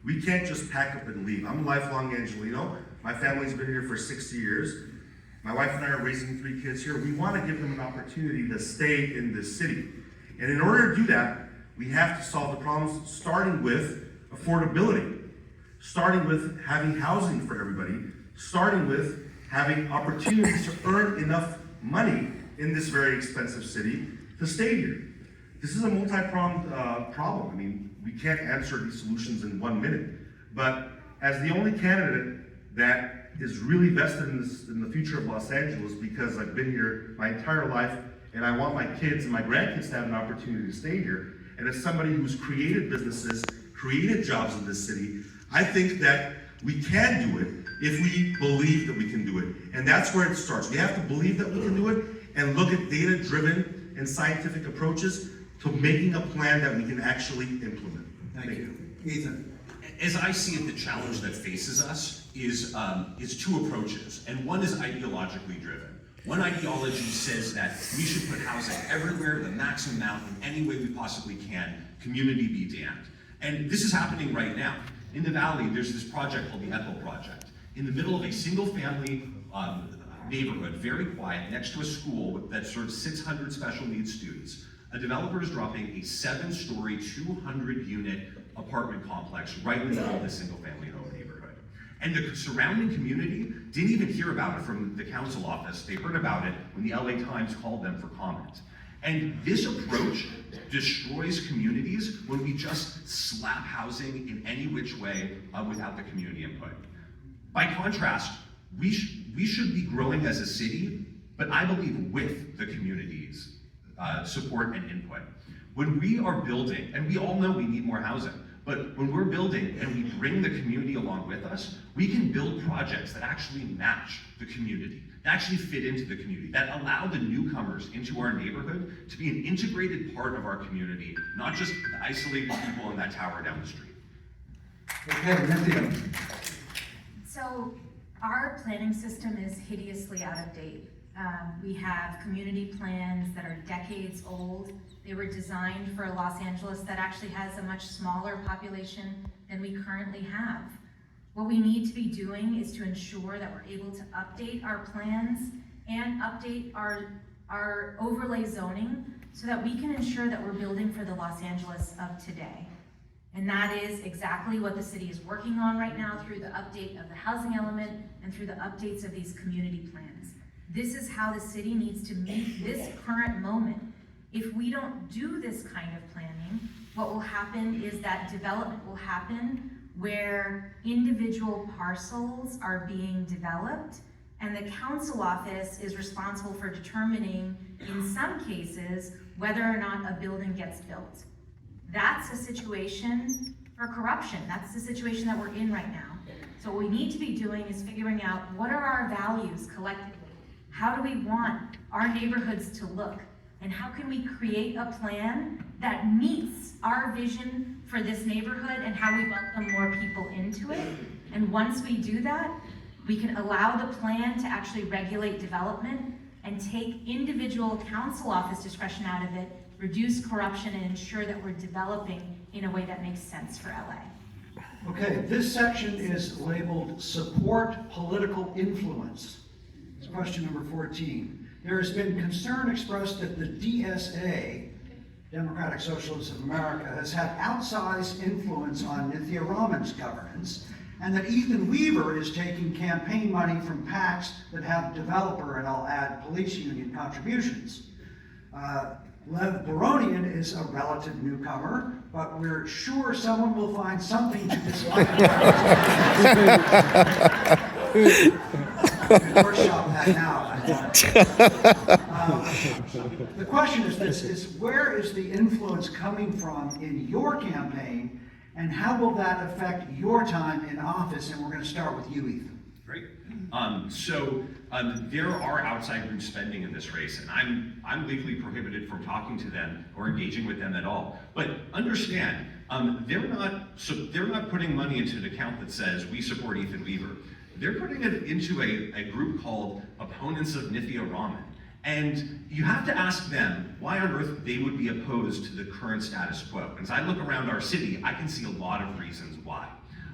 We can't just pack up and leave. I'm a lifelong Angelino. My family's been here for 60 years. My wife and I are raising 3 kids here. We want to give them an opportunity to stay in this city. And in order to do that, we have to solve the problems, starting with affordability, starting with having housing for everybody, starting with having opportunities to earn enough money in this very expensive city to stay here. This is a multi-pronged problem. I mean, we can't answer these solutions in 1 minute, but as the only candidate that is really vested in the future of Los Angeles, because I've been here my entire life and I want my kids and my grandkids to have an opportunity to stay here, and as somebody who's created businesses, created jobs in this city, I think that we can do it if we believe that we can do it. And that's where it starts. We have to believe that we can do it and look at data-driven and scientific approaches to making a plan that we can actually implement. Thank you. Ethan. As I see it, the challenge that faces us is 2 approaches, and one is ideologically driven. One ideology says that we should put housing everywhere, the maximum amount, in any way we possibly can, community be damned. And this is happening right now. In the Valley, there's this project called the Ethel Project. In the middle of a single-family neighborhood, very quiet, next to a school that serves 600 special needs students, a developer is dropping a 7-story, 200-unit apartment complex right in the middle of this single-family home neighborhood. And the surrounding community didn't even hear about it from the council office. They heard about it when the LA Times called them for comment. And this approach destroys communities when we just slap housing in any which way without the community input. By contrast, we should be growing as a city, but I believe with the community's support and input. When we are building, and we all know we need more housing, but when we're building and we bring the community along with us, we can build projects that actually match the community, that actually fit into the community, that allow the newcomers into our neighborhood to be an integrated part of our community, not just the isolated people in that tower down the street. Okay, Cynthia. So our planning system is hideously out of date. We have community plans that are decades old. They were designed for a Los Angeles that actually has a much smaller population than we currently have. What we need to be doing is to ensure that we're able to update our plans and update our overlay zoning so that we can ensure that we're building for the Los Angeles of today. And that is exactly what the city is working on right now through the update of the housing element and through the updates of these community plans. This is how the city needs to meet this current moment. If we don't do this kind of planning, what will happen is that development will happen where individual parcels are being developed and the council office is responsible for determining, in some cases, whether or not a building gets built. That's a situation for corruption. That's the situation that we're in right now. So what we need to be doing is figuring out what are our values collectively? How do we want our neighborhoods to look? And how can we create a plan that meets our vision for this neighborhood and how we welcome more people into it? And once we do that, we can allow the plan to actually regulate development and take individual council office discretion out of it, reduce corruption, and ensure that we're developing in a way that makes sense for LA. Okay, this section is labeled support political influence. It's question number 14. There has been concern expressed that the DSA, Democratic Socialists of America, has had outsized influence on Nithya Raman's governance, and that Ethan Weaver is taking campaign money from PACs that have developer, and I'll add, police union contributions. Lev Baronian is a relative newcomer, but we're sure someone will find something to dislike workshop that now. The question is this, where is the influence coming from in your campaign, and how will that affect your time in office? And we're going to start with you, Ethan. Great. There are outside groups spending in this race, and I'm legally prohibited from talking to them or engaging with them at all. But understand, they're not putting money into an account that says we support Ethan Weaver. They're putting it into a group called Opponents of RAMAN. And you have to ask them why on earth they would be opposed to the current status quo. As I look around our city, I can see a lot of reasons why.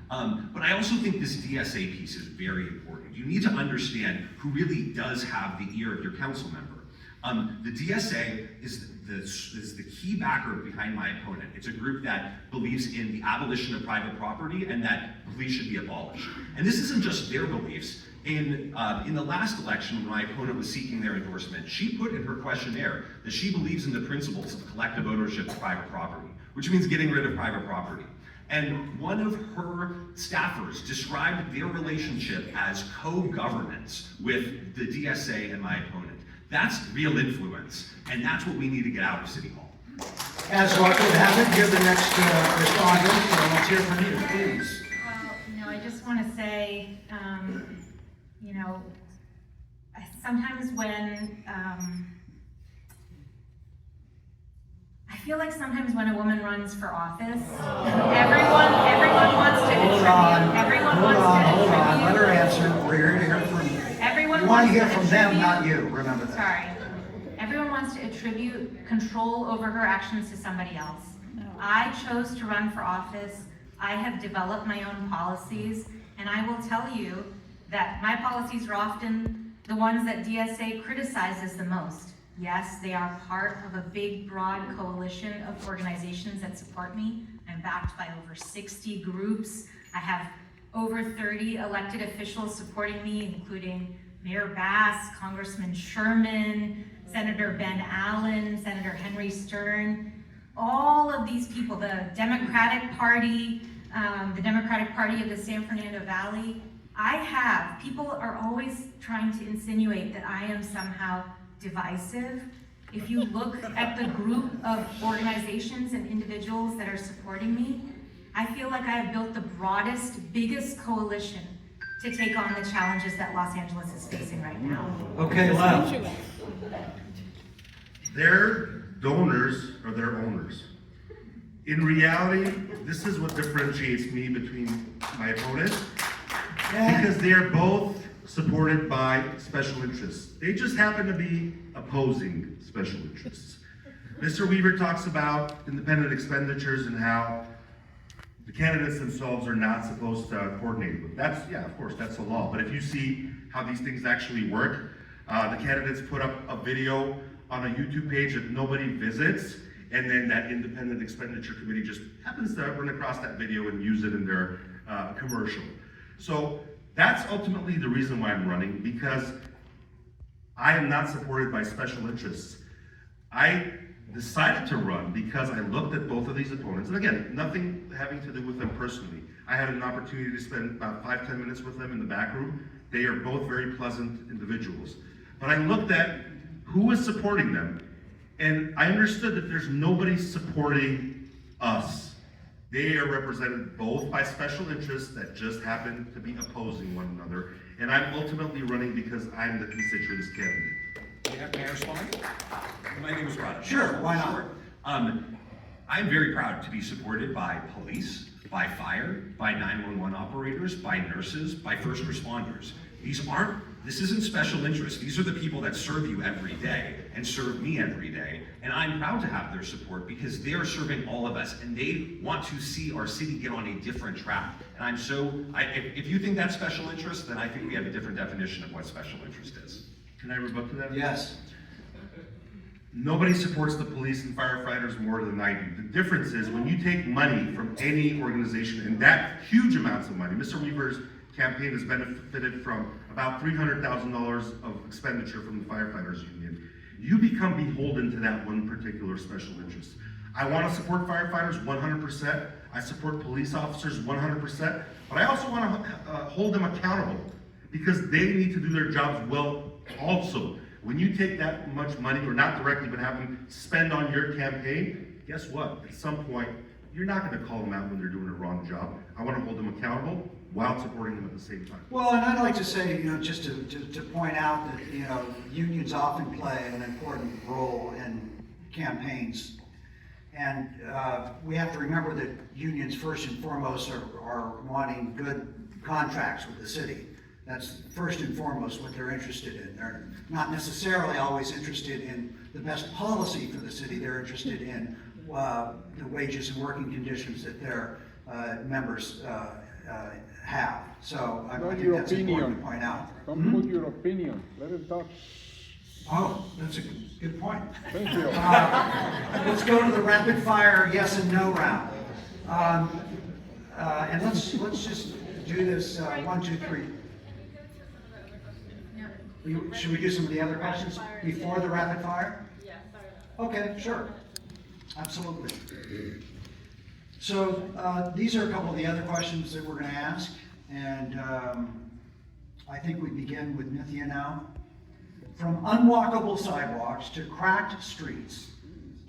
But I also think this DSA piece is very important. You need to understand who really does have the ear of your council member. The DSA is the key backer behind my opponent. It's a group that believes in the abolition of private property and that police should be abolished. And this isn't just their beliefs. In the last election, when my opponent was seeking their endorsement, she put in her questionnaire that she believes in the principles of collective ownership of private property, which means getting rid of private property. And one of her staffers described their relationship as co-governance with the DSA and my opponent. That's real influence, and that's what we need to get out of City Hall. As luck would have it, you're the next respondent, so let's hear from you, please. Well, I just want to say, sometimes when, I feel like sometimes when a woman runs for office, everyone wants to attribute, Hold on, let her answer, we're here to hear from you. Everyone You want to wants hear from them, not you, remember that. Sorry. Everyone wants to attribute control over her actions to somebody else. I chose to run for office. I have developed my own policies, and I will tell you that my policies are often the ones that DSA criticizes the most. Yes, they are part of a big, broad coalition of organizations that support me. I'm backed by over 60 groups. I have over 30 elected officials supporting me, including Mayor Bass, Congressman Sherman, Senator Ben Allen, Senator Henry Stern. All of these people, the Democratic Party of the San Fernando Valley, people are always trying to insinuate that I am somehow divisive. If you look at the group of organizations and individuals that are supporting me, I feel like I have built the broadest, biggest coalition to take on the challenges that Los Angeles is facing right now. Okay, left. Their donors are their owners. In reality, this is what differentiates me between my opponents, because they're both supported by special interests. They just happen to be opposing special interests. Mr. Weaver talks about independent expenditures and how the candidates themselves are not supposed to coordinate with. That's, yeah, of course, that's the law. But if you see how these things actually work, the candidates put up a video on a YouTube page that nobody visits, and then that independent expenditure committee just happens to run across that video and use it in their commercial. So that's ultimately the reason why I'm running, because I am not supported by special interests. I decided to run because I looked at both of these opponents, and again, nothing having to do with them personally. I had an opportunity to spend about 5-10 minutes with them in the back room. They are both very pleasant individuals. But I looked at who is supporting them, and I understood that there's nobody supporting us. They are represented both by special interests that just happen to be opposing one another, and I'm ultimately running because I'm the constituents candidate. May I respond? My name is Rod. Sure, why not? I'm very proud to be supported by police, by fire, by 911 operators, by nurses, by first responders. This isn't special interest. These are the people that serve you every day and serve me every day. And I'm proud to have their support because they are serving all of us and they want to see our city get on a different track. And if you think that's special interest, then I think we have a different definition of what special interest is. Can I rebut to that? Yes. Nobody supports the police and firefighters more than I do. The difference is when you take money from any organization, and that huge amounts of money, Mr. Weaver's campaign has benefited from about $300,000 of expenditure from the firefighters union. You become beholden to that one particular special interest. I want to support firefighters 100%. I support police officers 100%, but I also want to hold them accountable because they need to do their jobs well also. When you take that much money, or not directly, but have them spend on your campaign, guess what? At some point, you're not going to call them out when they're doing a wrong job. I want to hold them accountable while supporting them at the same time. Well, and I'd like to say, just to point out that, unions often play an important role in campaigns. And we have to remember that unions, first and foremost, are wanting good contracts with the city. That's first and foremost what they're interested in. They're not necessarily always interested in the best policy for the city. They're interested in the wages and working conditions that their members have. So I think that's important to point out. Come put your opinion. Let him talk. Oh, that's a good point. Thank you. Let's go to the rapid fire yes and no round. And let's just do this 1, 2, 3. Should we do some of the other questions before the rapid fire? Yeah, sorry. Okay, sure. Absolutely. So these are a couple of the other questions that we're going to ask. And I think we begin with Nithya now. From unwalkable sidewalks to cracked streets,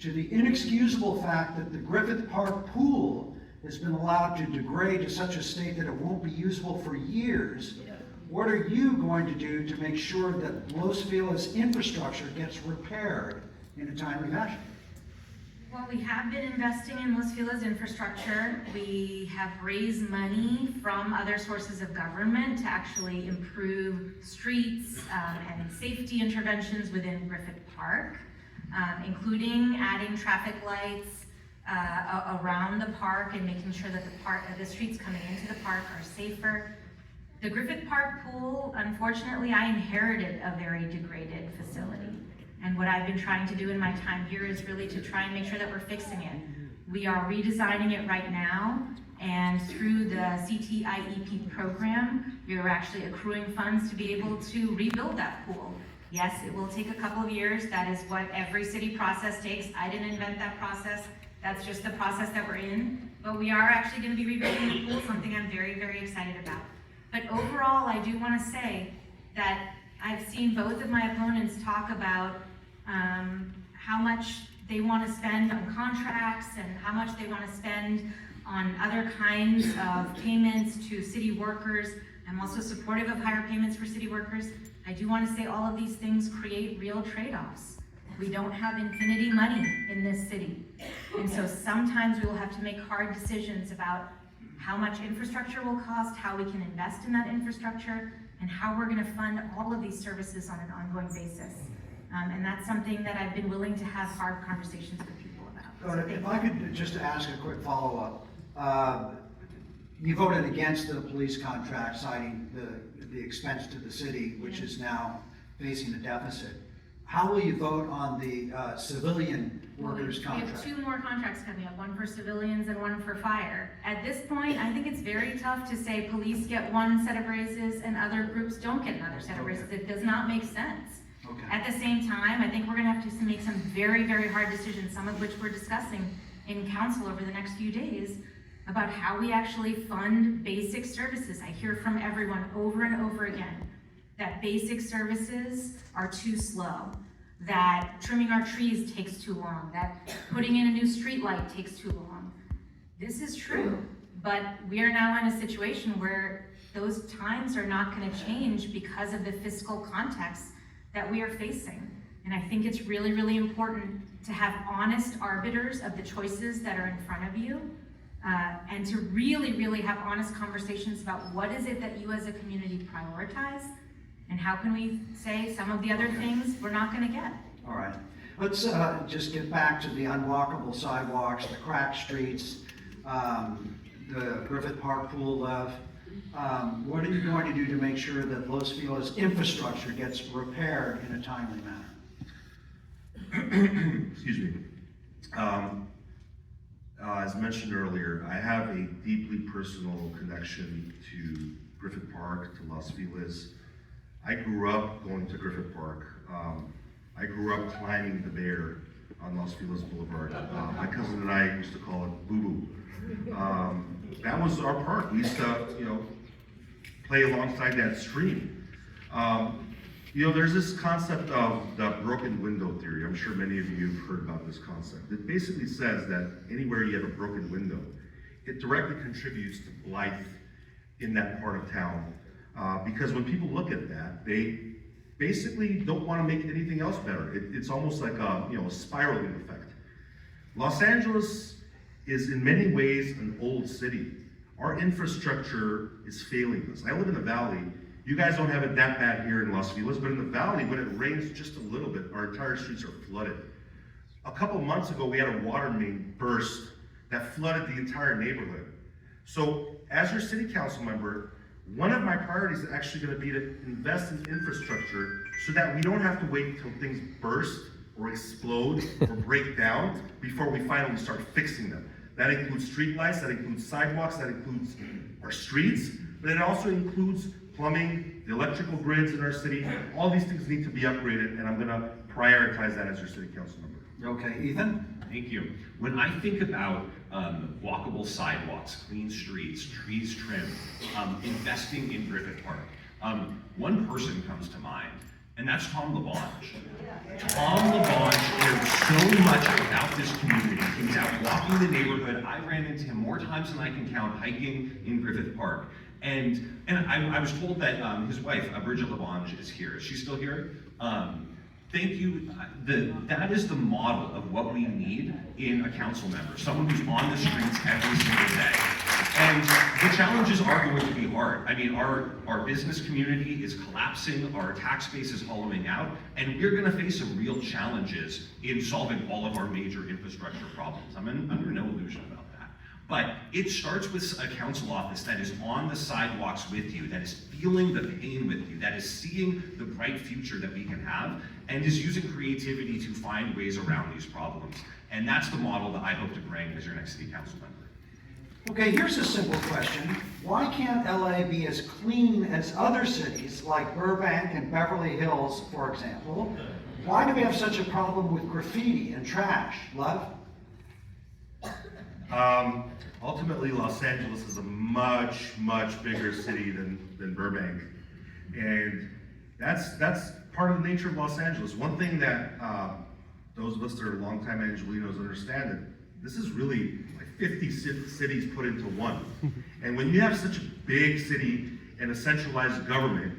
to the inexcusable fact that the Griffith Park pool has been allowed to degrade to such a state that it won't be usable for years, what are you going to do to make sure that Los Feliz infrastructure gets repaired in a timely fashion? Well, we have been investing in Los Feliz infrastructure. We have raised money from other sources of government to actually improve streets and safety interventions within Griffith Park, including adding traffic lights around the park and making sure that the streets coming into the park are safer. The Griffith Park pool, unfortunately, I inherited a very degraded facility. And what I've been trying to do in my time here is really to try and make sure that we're fixing it. We are redesigning it right now, and through the CTIEP program, we are actually accruing funds to be able to rebuild that pool. Yes, it will take a couple of years. That is what every city process takes. I didn't invent that process. That's just the process that we're in. But we are actually going to be rebuilding the pool, something I'm very, very excited about. But overall, I do want to say that I've seen both of my opponents talk about how much they want to spend on contracts and how much they want to spend on other kinds of payments to city workers. I'm also supportive of higher payments for city workers. I do want to say all of these things create real trade-offs. We don't have infinity money in this city. And so sometimes we will have to make hard decisions about how much infrastructure will cost, how we can invest in that infrastructure, and how we're going to fund all of these services on an ongoing basis. And that's something that I've been willing to have hard conversations with people about. If I could just ask a quick follow-up. You voted against the police contract, citing the expense to the city, which is now facing a deficit. How will you vote on the civilian workers contract? We have 2 more contracts coming up, one for civilians and one for fire. At this point, I think it's very tough to say police get one set of raises and other groups don't get another set of raises. It does not make sense. Okay. At the same time, I think we're gonna have to make some very, very hard decisions, some of which we're discussing in council over the next few days, about how we actually fund basic services. I hear from everyone over and over again that basic services are too slow, that trimming our trees takes too long, that putting in a new street light takes too long. This is true, but we are now in a situation where those times are not gonna change because of the fiscal context that we are facing. And I think it's really, really important to have honest arbiters of the choices that are in front of you, and to really, really have honest conversations about what is it that you as a community prioritize, and how can we say some of the other things we're not gonna get. All right. Let's just get back to the unwalkable sidewalks, the cracked streets, the Griffith Park pool left. What are you going to do to make sure that Los Feliz infrastructure gets repaired in a timely manner? Excuse me. As mentioned earlier, I have a deeply personal connection to Griffith Park, to Los Feliz. I grew up going to Griffith Park. I grew up climbing the bear on Los Feliz Boulevard. My cousin and I used to call it Boo Boo. That was our park. We used to, play alongside that stream. There's this concept of the broken window theory. I'm sure many of you have heard about this concept. It basically says that anywhere you have a broken window, it directly contributes to blight in that part of town. Because when people look at that, they basically don't want to make anything else better. It's almost like a spiraling effect. Los Angeles is in many ways an old city. Our infrastructure is failing us. I live in the valley. You guys don't have it that bad here in Los Feliz, but in the valley, when it rains just a little bit, our entire streets are flooded. A couple months ago, we had a water main burst that flooded the entire neighborhood. So as your city council member, one of my priorities is actually going to be to invest in infrastructure so that we don't have to wait until things burst or explode or break down before we finally start fixing them. That includes streetlights, that includes sidewalks, that includes our streets, but it also includes plumbing, the electrical grids in our city. All these things need to be upgraded, and I'm going to prioritize that as your city council member. Okay, Ethan? Thank you. When I think about walkable sidewalks, clean streets, trees trimmed, investing in Griffith Park, one person comes to mind, and that's Tom LaBonge. Tom LaBonge cares so much about this community. He's out walking the neighborhood. I ran into him more times than I can count hiking in Griffith Park. And I was told that his wife, Bridget LaBonge, is here. Is she still here? Thank you. That is the model of what we need in a council member, someone who's on the streets every single day. And the challenges are going to be hard. I mean, our business community is collapsing, our tax base is hollowing out, and we're gonna face some real challenges in solving all of our major infrastructure problems. I'm under no illusion about that. But it starts with a council office that is on the sidewalks with you, that is feeling the pain with you, that is seeing the bright future that we can have, and is using creativity to find ways around these problems. And that's the model that I hope to bring as your next city council member. Okay, here's a simple question. Why can't LA be as clean as other cities like Burbank and Beverly Hills, for example? Why do we have such a problem with graffiti and trash? Love? Ultimately, Los Angeles is a much, much bigger city than Burbank. And that's part of the nature of Los Angeles. One thing that those of us that are longtime Angelinos understand that this is really like 50 cities put into one. And when you have such a big city and a centralized government,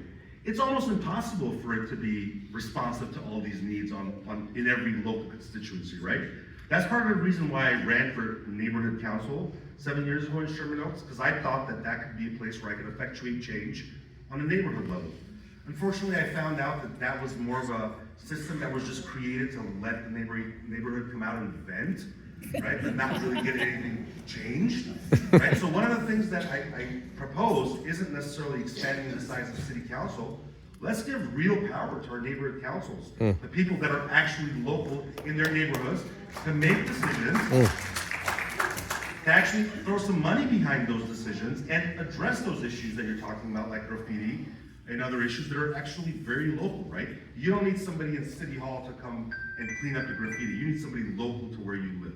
it's almost impossible for it to be responsive to all these needs in every local constituency, right? That's part of the reason why I ran for neighborhood council 7 years ago in Sherman Oaks, because I thought that could be a place where I could effectuate change on a neighborhood level. Unfortunately, I found out that was more of a system that was just created to let the neighborhood come out and vent, right? But not really get anything changed, right? So one of the things that I proposed isn't necessarily expanding the size of city council. Let's give real power to our neighborhood councils, the people that are actually local in their neighborhoods, to make decisions, to actually throw some money behind those decisions and address those issues that you're talking about, like graffiti and other issues that are actually very local, right? You don't need somebody in City Hall to come and clean up the graffiti. You need somebody local to where you live.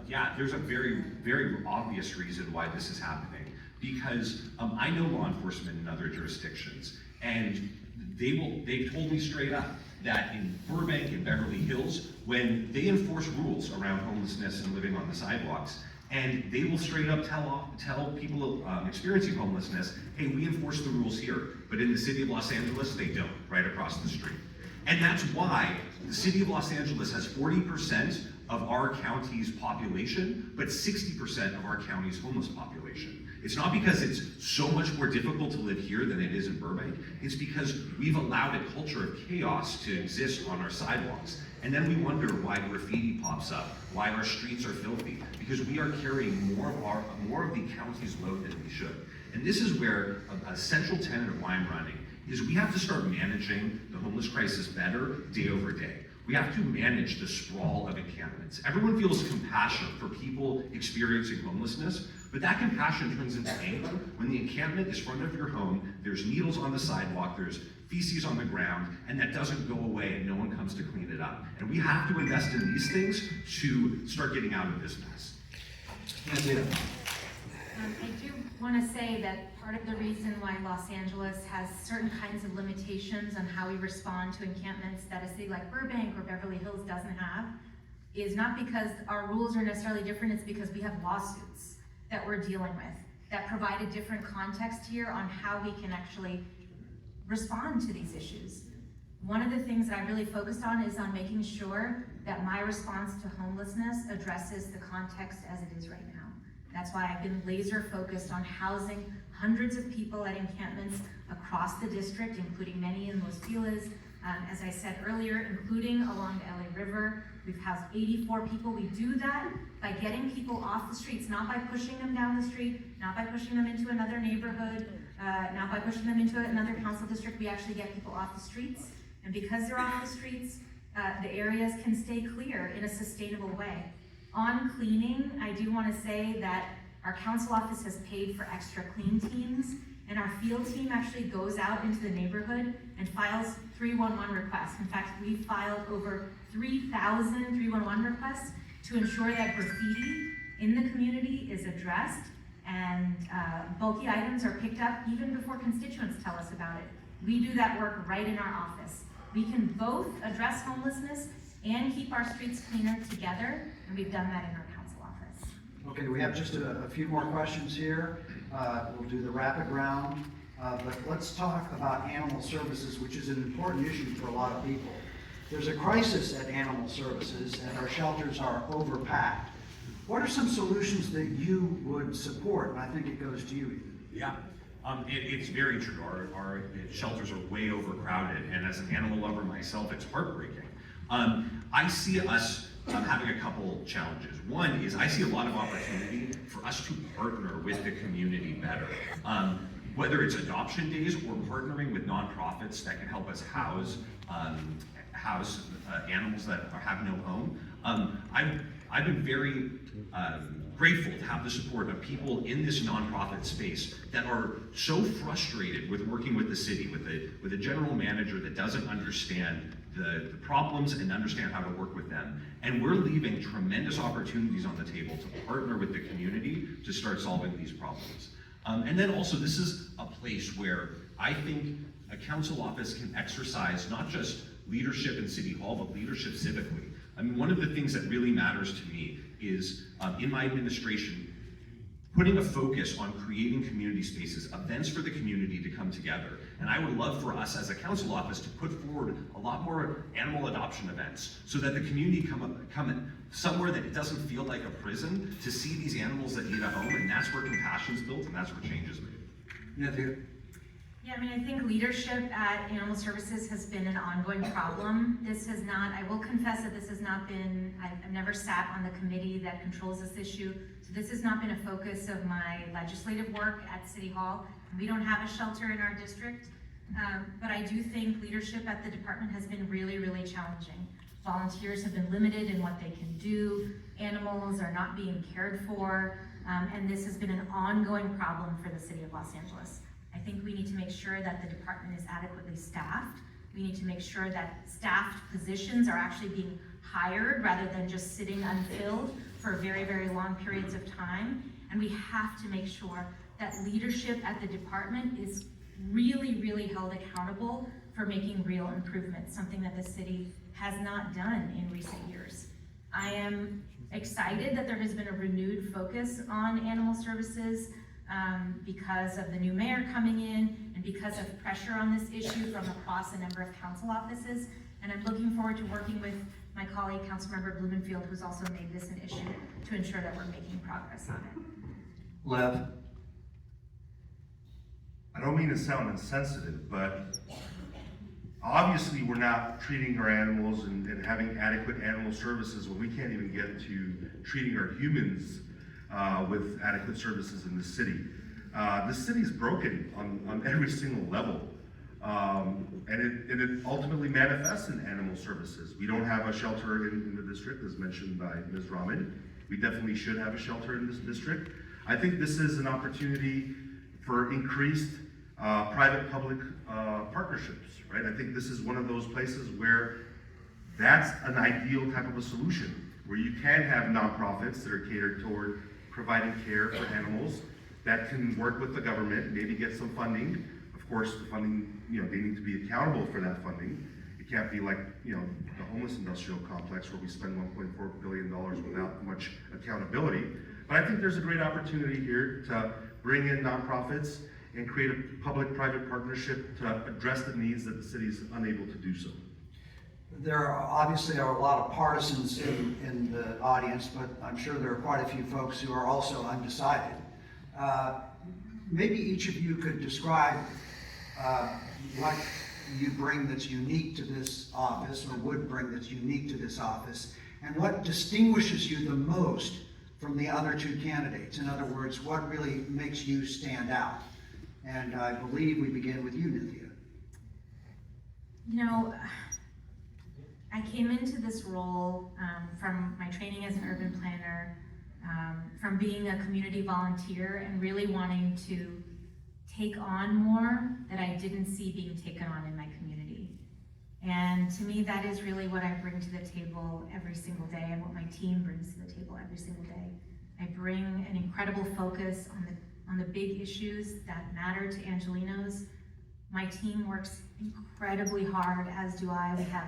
Yeah, there's a very, very obvious reason why this is happening. Because I know law enforcement in other jurisdictions, and they've told me straight up that in Burbank and Beverly Hills, when they enforce rules around homelessness and living on the sidewalks, and they will straight up tell people experiencing homelessness, hey, we enforce the rules here, but in the city of Los Angeles, they don't, right across the street. And that's why the city of Los Angeles has 40% of our county's population, but 60% of our county's homeless population. It's not because it's so much more difficult to live here than it is in Burbank. It's because we've allowed a culture of chaos to exist on our sidewalks. And then we wonder why graffiti pops up, why our streets are filthy, because we are carrying more of the county's load than we should. And this is where a central tenet of why I'm running is we have to start managing the homeless crisis better day over day. We have to manage the sprawl of encampments. Everyone feels compassion for people experiencing homelessness, but that compassion turns into anger when the encampment is in front of your home, there's needles on the sidewalk, there's feces on the ground, and that doesn't go away and no one comes to clean it up. And we have to invest in these things to start getting out of this mess. I do want to say that part of the reason why Los Angeles has certain kinds of limitations on how we respond to encampments that a city like Burbank or Beverly Hills doesn't have is not because our rules are necessarily different, it's because we have lawsuits that we're dealing with. that provide a different context here on how we can actually respond to these issues. One of the things that I really focused on is on making sure that my response to homelessness addresses the context as it is right now. That's why I've been laser focused on housing hundreds of people at encampments across the district, including many in Los Feliz. As I said earlier, including along the LA River. We've housed 84 people. We do that by getting people off the streets, not by pushing them down the street, not by pushing them into another neighborhood, not by pushing them into another council district. We actually get people off the streets. And because they're off the streets, the areas can stay clear in a sustainable way. On cleaning, I do want to say that our council office has paid for extra clean teams, and our field team actually goes out into the neighborhood and files 311 requests. In fact, we filed over 3,000 311 requests to ensure that graffiti in the community is addressed and bulky items are picked up even before constituents tell us about it. We do that work right in our office. We can both address homelessness and keep our streets cleaner together, and we've done that in our council office. Okay, we have just a few more questions here. We'll do the rapid round, but let's talk about animal services, which is an important issue for a lot of people. There's a crisis at animal services, and our shelters are overpacked. What are some solutions that you would support? And I think it goes to you, Ethan. Yeah, it's very true. Our shelters are way overcrowded, and as an animal lover myself, it's heartbreaking. I see us having a couple challenges. One is I see a lot of opportunity for us to partner with the community better. Whether it's adoption days or partnering with nonprofits that can help us house animals that have no home. I've been very grateful to have the support of people in this nonprofit space that are so frustrated with working with the city, with a general manager that doesn't understand the problems and understand how to work with them. And we're leaving tremendous opportunities on the table to partner with the community to start solving these problems. And then also, this is a place where I think a council office can exercise not just leadership in City Hall, but leadership civically. I mean, one of the things that really matters to me is, in my administration, putting a focus on creating community spaces, events for the community to come together. And I would love for us as a council office to put forward a lot more animal adoption events so that the community come somewhere that it doesn't feel like a prison to see these animals that need a home, and that's where compassion is built and that's where change is made. Matthew? Yeah, I mean, I think leadership at Animal Services has been an ongoing problem. This has not, I will confess that this has not been, I've never sat on the committee that controls this issue, so this has not been a focus of my legislative work at City Hall. We don't have a shelter in our district, but I do think leadership at the department has been really, really challenging. Volunteers have been limited in what they can do, animals are not being cared for, and this has been an ongoing problem for the city of Los Angeles. I think we need to make sure that the department is adequately staffed. We need to make sure that staffed positions are actually being hired rather than just sitting unfilled for very, very long periods of time. And we have to make sure that leadership at the department is really, really held accountable for making real improvements, something that the city has not done in recent years. I am excited that there has been a renewed focus on animal services because of the new mayor coming in and because of pressure on this issue from across a number of council offices. And I'm looking forward to working with my colleague, Councilmember Blumenfield, who's also made this an issue, to ensure that we're making progress on it. Lev? I don't mean to sound insensitive, but obviously we're not treating our animals and having adequate animal services when we can't even get to treating our humans with adequate services in the city. The city's broken on every single level. And it ultimately manifests in animal services. We don't have a shelter in the district, as mentioned by Ms. Raman. We definitely should have a shelter in this district. I think this is an opportunity for increased private-public partnerships, right? I think this is one of those places where that's an ideal type of a solution, where you can have nonprofits that are catered toward providing care for animals that can work with the government, maybe get some funding. Of course, the funding, they need to be accountable for that funding. It can't be like, the homeless industrial complex where we spend $1.4 billion without much accountability. But I think there's a great opportunity here to bring in nonprofits, and create a public-private partnership to address the needs that the city is unable to do so. There are obviously a lot of partisans in the audience, but I'm sure there are quite a few folks who are also undecided. Maybe each of you could describe what you bring that's unique to this office, or would bring that's unique to this office, and what distinguishes you the most from the other two candidates. In other words, what really makes you stand out? And I believe we begin with you, Nithya. You know, I came into this role from my training as an urban planner, from being a community volunteer and really wanting to take on more that I didn't see being taken on in my community. And to me, that is really what I bring to the table every single day, and what my team brings to the table every single day. I bring an incredible focus on the big issues that matter to Angelenos. My team works incredibly hard, as do I. We have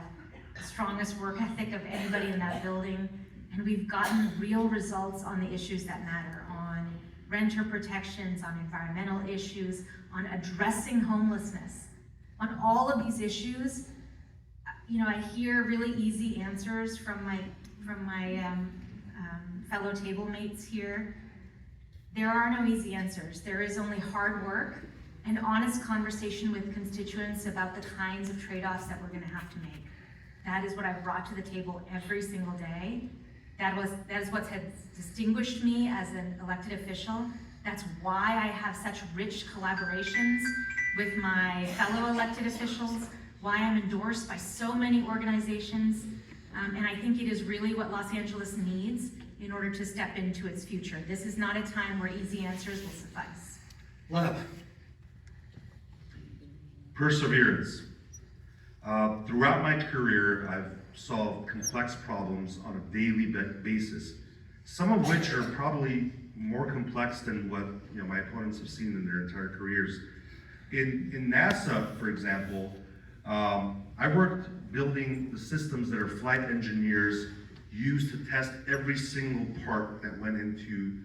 the strongest work ethic of anybody in that building, and we've gotten real results on the issues that matter, on renter protections, on environmental issues, on addressing homelessness. On all of these issues, you know, I hear really easy answers from my fellow table mates here. There are no easy answers. There is only hard work and honest conversation with constituents about the kinds of trade-offs that we're going to have to make. That is what I've brought to the table every single day. That is what has distinguished me as an elected official. That's why I have such rich collaborations with my fellow elected officials, why I'm endorsed by so many organizations, and I think it is really what Los Angeles needs in order to step into its future. This is not a time where easy answers will suffice. Lev. Perseverance. Throughout my career, I've solved complex problems on a daily basis, some of which are probably more complex than what my opponents have seen in their entire careers. In NASA, for example, I worked building the systems that our flight engineers use to test every single part that went into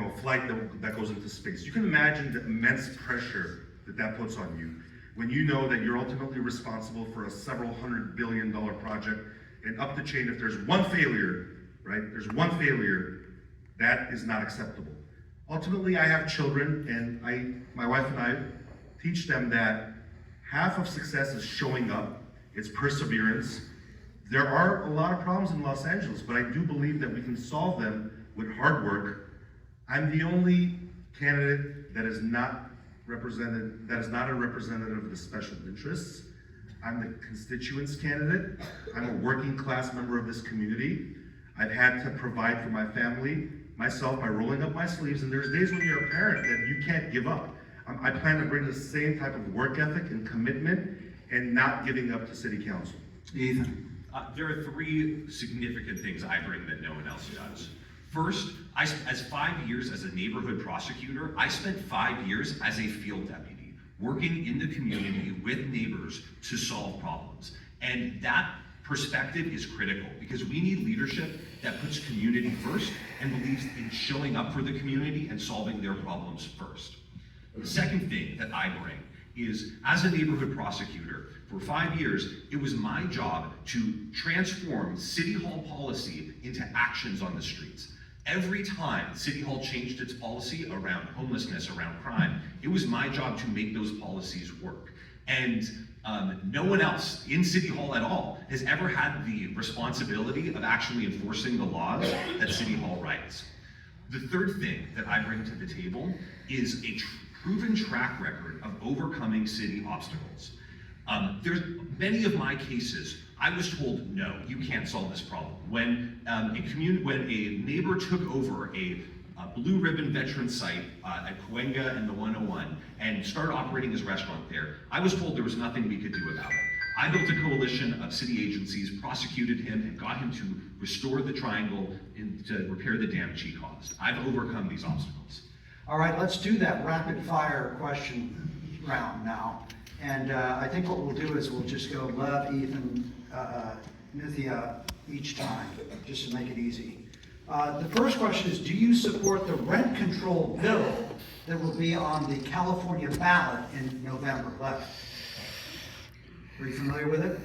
a flight that goes into space. You can imagine the immense pressure that puts on you when you know that you're ultimately responsible for a several $100 billion project, and up the chain, if there's one failure, right? There's one failure, that is not acceptable. Ultimately, I have children, and my wife and I teach them that half of success is showing up, it's perseverance. There are a lot of problems in Los Angeles, but I do believe that we can solve them with hard work. I'm the only candidate that is not a representative of the special interests. I'm the constituents candidate. I'm a working class member of this community. I've had to provide for my family, myself, by rolling up my sleeves, and there's days when you're a parent that you can't give up. I plan to bring the same type of work ethic and commitment and not giving up to city council. Ethan. There are three significant things I bring that no one else does. First, as 5 years as a neighborhood prosecutor, I spent 5 years as a field deputy, working in the community with neighbors to solve problems. And that perspective is critical, because we need leadership that puts community first and believes in showing up for the community and solving their problems first. The second thing that I bring is, as a neighborhood prosecutor, for 5 years, it was my job to transform City Hall policy into actions on the streets. Every time City Hall changed its policy around homelessness, around crime, it was my job to make those policies work. And no one else in City Hall at all has ever had the responsibility of actually enforcing the laws that City Hall writes. The third thing that I bring to the table is a proven track record of overcoming city obstacles. There's many of my cases, I was told, no, you can't solve this problem. When a neighbor took over a Blue Ribbon veteran site at Cahuenga and the 101 and started operating his restaurant there, I was told there was nothing we could do about it. I built a coalition of city agencies, prosecuted him, and got him to restore the triangle and to repair the damage he caused. I've overcome these obstacles. All right, let's do that rapid fire question round now. And I think what we'll do is we'll just go Lev, Ethan, Nithya each time, just to make it easy. The first question is, do you support the rent control bill that will be on the California ballot in November 11th? Are you familiar with it?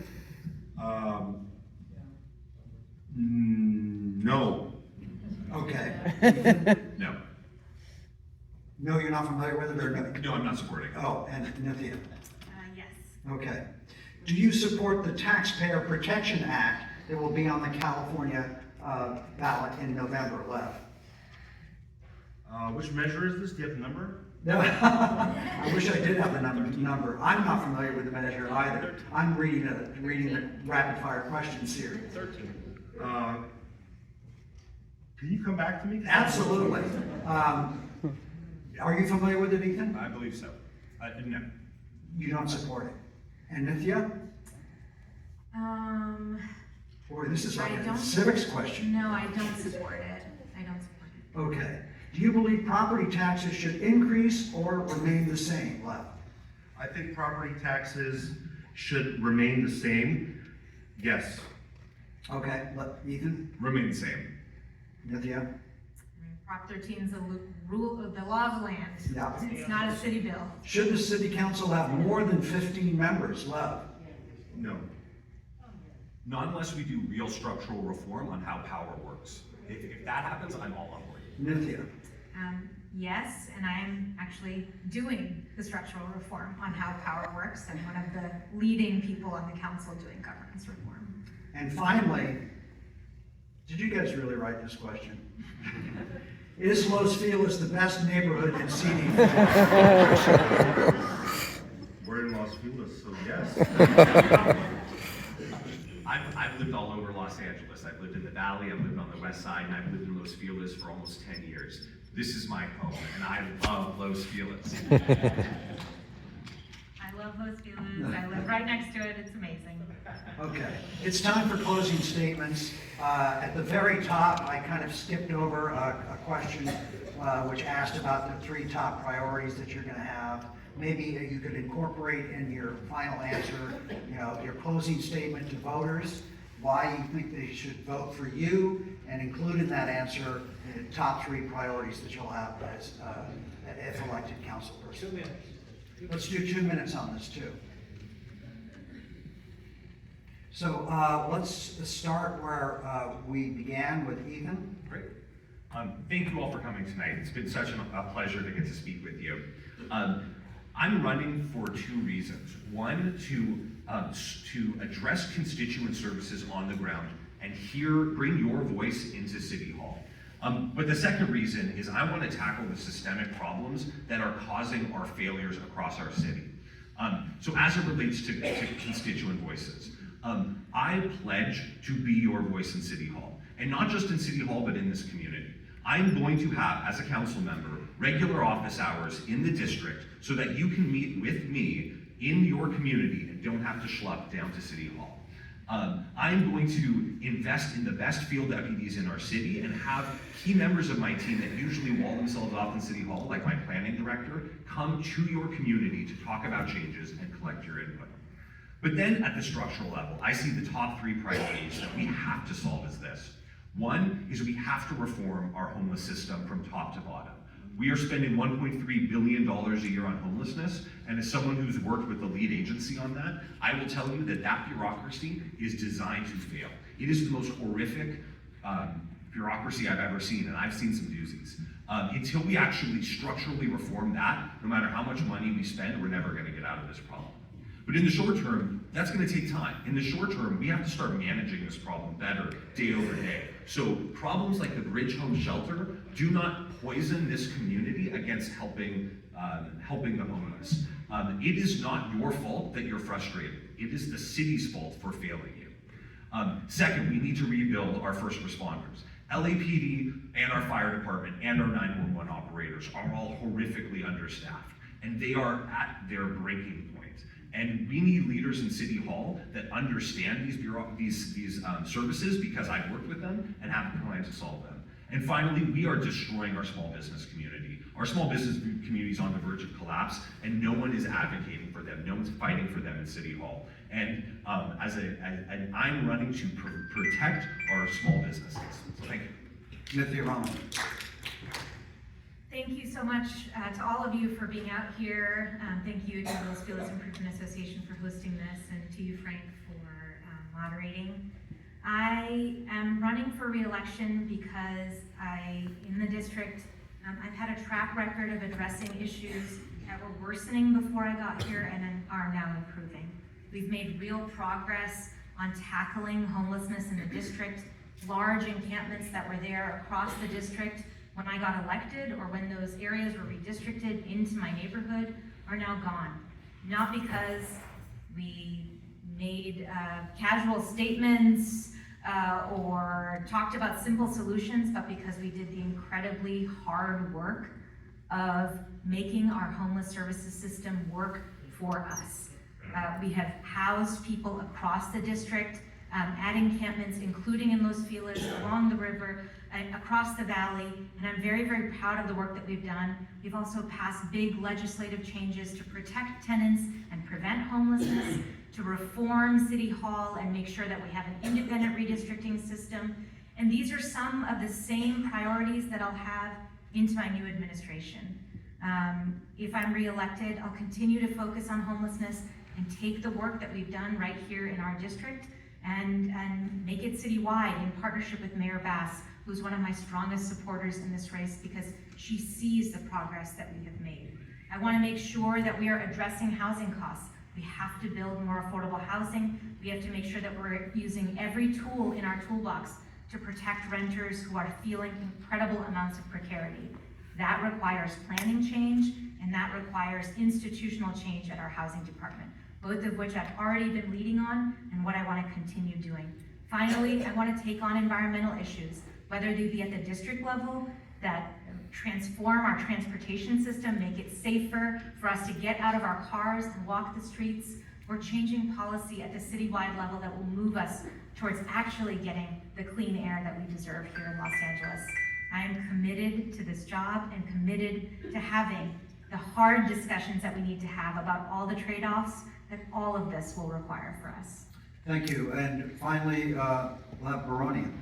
No. Okay. No. No, you're not familiar with it, or no? No, I'm not supporting it. Oh, and Nithya? Yes. Okay. Do you support the Taxpayer Protection Act that will be on the California ballot in November 11th? Which measure is this? Do you have the number? No, I wish I did have the number. I'm not familiar with the measure either. I'm reading the rapid fire question series. Can you come back to me? Absolutely. Are you familiar with it, Ethan? I believe so. No. You don't support it. And Nithya? Boy, this is like I a don't- civics question. No, I don't support it. I don't support it. Okay. Do you believe property taxes should increase or remain the same, Lev? I think property taxes should remain the same. Yes. Okay, Ethan? Remain the same. Nithya? Prop 13 is the law of the land. Yeah. It's not a city bill. Should the city council have more than 15 members, Lev? No. Not unless we do real structural reform on how power works. If that happens, I'm all on board. Nithya? Yes, and I'm actually doing the structural reform on how power works. I'm one of the leading people on the council doing governance reform. And finally, did you guys really write this question? Is Los Feliz the best neighborhood in CD4? We're in Los Feliz, so yes. I've lived all over Los Angeles. I've lived in the Valley, I've lived on the West Side, and I've lived in Los Feliz for almost 10 years. This is my home, and I love Los Feliz. I love Los Feliz. I live right next to it. It's amazing. Okay, it's time for closing statements. At the very top, I kind of skipped over a question which asked about the 3 top priorities that you're going to have. Maybe you could incorporate in your final answer, your closing statement to voters, why you think they should vote for you, and include in that answer the top 3 priorities that you'll have as if elected council person. 2 minutes. Let's do 2 minutes on this too. So let's start where we began with Ethan. Great. Thank you all for coming tonight. It's been such a pleasure to get to speak with you. I'm running for 2 reasons. One, to address constituent services on the ground and bring your voice into City Hall. But the second reason is I want to tackle the systemic problems that are causing our failures across our city. So as it relates to constituent voices, I pledge to be your voice in City Hall, and not just in City Hall, but in this community. I'm going to have, as a council member, regular office hours in the district so that you can meet with me in your community and don't have to schlep down to City Hall. I'm going to invest in the best field deputies in our city and have key members of my team that usually wall themselves off in City Hall, like my planning director, come to your community to talk about changes and collect your input. But then at the structural level, I see the top 3 priorities that we have to solve is this. One is we have to reform our homeless system from top to bottom. We are spending $1.3 billion a year on homelessness, and as someone who's worked with the lead agency on that, I will tell you that bureaucracy is designed to fail. It is the most horrific bureaucracy I've ever seen, and I've seen some doozies. Until we actually structurally reform that, no matter how much money we spend, we're never gonna get out of this problem. But in the short term, that's gonna take time. In the short term, we have to start managing this problem better, day over day. So problems like the Bridge Home Shelter do not poison this community against helping the homeless. It is not your fault that you're frustrated. It is the city's fault for failing you. Second, we need to rebuild our first responders. LAPD and our fire department and our 911 operators are all horrifically understaffed, and they are at their breaking point. And we need leaders in City Hall that understand these services, because I've worked with them and have a plan to solve them. And finally, we are destroying our small business community. Our small business community is on the verge of collapse, and no one is advocating for them. No one's fighting for them in City Hall. And I'm running to protect our small businesses. So thank you. Nithya Raman. Thank you so much to all of you for being out here. Thank you to the Los Feliz Improvement Association for hosting this, and to you, Frank, for moderating. I am running for re-election because in the district, I've had a track record of addressing issues that were worsening before I got here and then are now improving. We've made real progress on tackling homelessness in the district. Large encampments that were there across the district when I got elected, or when those areas were redistricted into my neighborhood, are now gone. Not because we made casual statements or talked about simple solutions, but because we did the incredibly hard work of making our homeless services system work for us. We have housed people across the district at encampments, including in Los Feliz, along the river, across the valley, and I'm very, very proud of the work that we've done. We've also passed big legislative changes to protect tenants and prevent homelessness, to reform City Hall and make sure that we have an independent redistricting system. And these are some of the same priorities that I'll have into my new administration. If I'm reelected, I'll continue to focus on homelessness and take the work that we've done right here in our district and make it citywide in partnership with Mayor Bass, who's one of my strongest supporters in this race because she sees the progress that we have made. I want to make sure that we are addressing housing costs. We have to build more affordable housing. We have to make sure that we're using every tool in our toolbox to protect renters who are feeling incredible amounts of precarity. That requires planning change, and that requires institutional change at our housing department, both of which I've already been leading on and what I want to continue doing. Finally, I want to take on environmental issues, whether they be at the district level, that transform our transportation system, make it safer for us to get out of our cars and walk the streets, or changing policy at the citywide level that will move us towards actually getting the clean air that we deserve here in Los Angeles. I am committed to this job and committed to having the hard discussions that we need to have about all the trade-offs that all of this will require for us. Thank you. And finally, we'll have BARONIAN.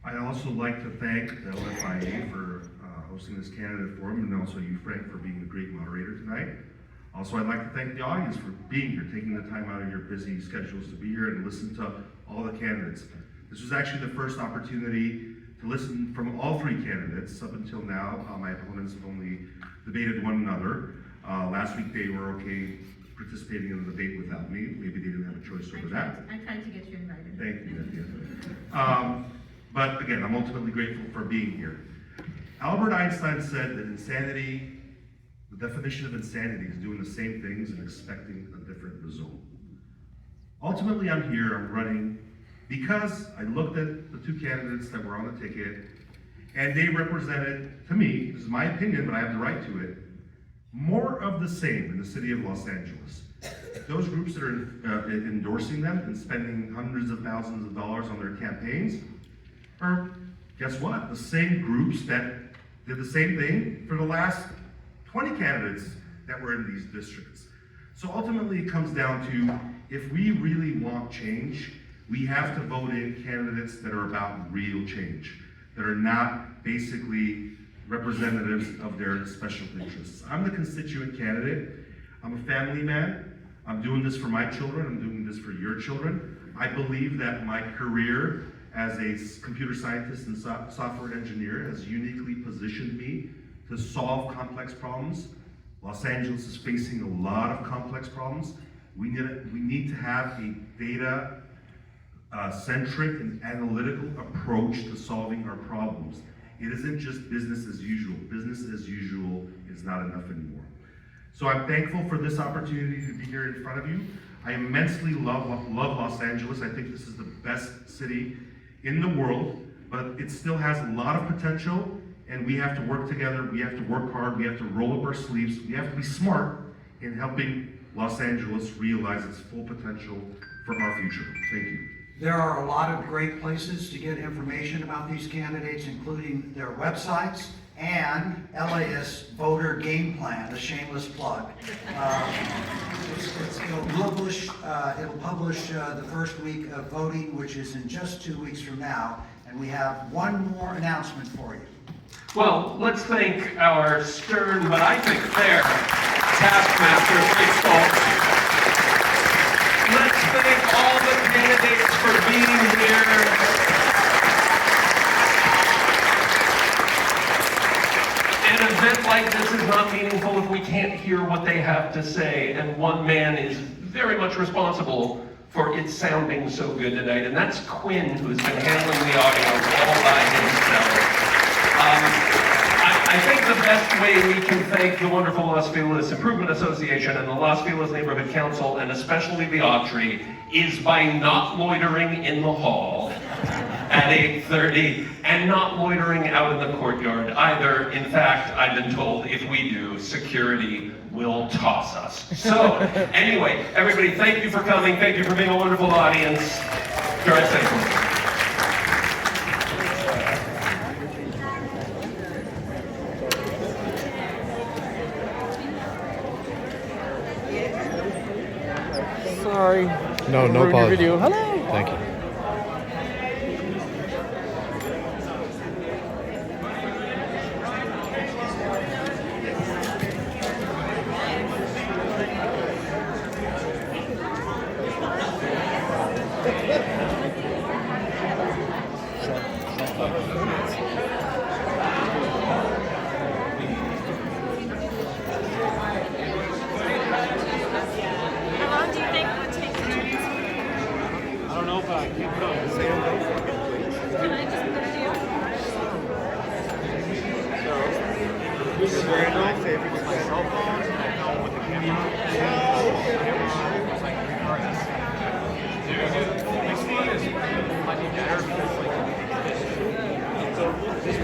I'd also like to thank the LFIA for hosting this candidate forum, and also you, Frank, for being a great moderator tonight. Also, I'd like to thank the audience for being here, taking the time out of your busy schedules to be here and listen to all the candidates. This was actually the first opportunity to listen from all three candidates. Up until now, my opponents have only debated one another. Last week they were okay participating in the debate without me. Maybe they didn't have a choice over that. I tried to get you invited. Thank you. But again, I'm ultimately grateful for being here. Albert Einstein said that insanity, the definition of insanity is doing the same things and expecting a different result. Ultimately, I'm here, I'm running, because I looked at the two candidates that were on the ticket, and they represented, to me, this is my opinion, but I have the right to it, more of the same in the city of Los Angeles. Those groups that are endorsing them and spending hundreds of thousands of dollars on their campaigns are, guess what? The same groups that did the same thing for the last 20 candidates that were in these districts. So ultimately it comes down to, if we really want change, we have to vote in candidates that are about real change, that are not basically representatives of their special interests. I'm the constituent candidate. I'm a family man. I'm doing this for my children. I'm doing this for your children. I believe that my career as a computer scientist and software engineer has uniquely positioned me to solve complex problems. Los Angeles is facing a lot of complex problems. We need to have a data centric and analytical approach to solving our problems. It isn't just business as usual. Business as usual is not enough anymore. So I'm thankful for this opportunity to be here in front of you. I immensely love Los Angeles. I think this is the best city in the world, but it still has a lot of potential, and we have to work together. We have to work hard. We have to roll up our sleeves. We have to be smart in helping Los Angeles realize its full potential for our future. Thank you. There are a lot of great places to get information about these candidates, including their websites and LAist Voter Game Plan, a shameless plug. It'll publish the first week of voting, which is in just 2 weeks from now, And we have one more announcement for you. Well, let's thank our stern, but I think fair, taskmasters, great folks. Let's thank all the candidates for being here. An event like this is not meaningful if we can't hear what they have to say, and one man is very much responsible for it sounding so good tonight, and that's Quinn, who's been handling the audio all by himself. I think the best way we can thank the wonderful Los Feliz Improvement Association and the Los Feliz Neighborhood Council, and especially the Autry, is by not loitering in the hall at 8:30 and not loitering out in the courtyard either. In fact, I've been told if we do, security will toss us. So, anyway, everybody, thank you for coming. Thank you for being a wonderful audience. Drive safely. Sorry. No, no Ruined your problem. video. Hello. Thank you. How long do you think it would take to do this? I don't know if I can come. Can I just put it here? This is very nice. If it's my cell phone, I know with the camera. Next one is might be better because like this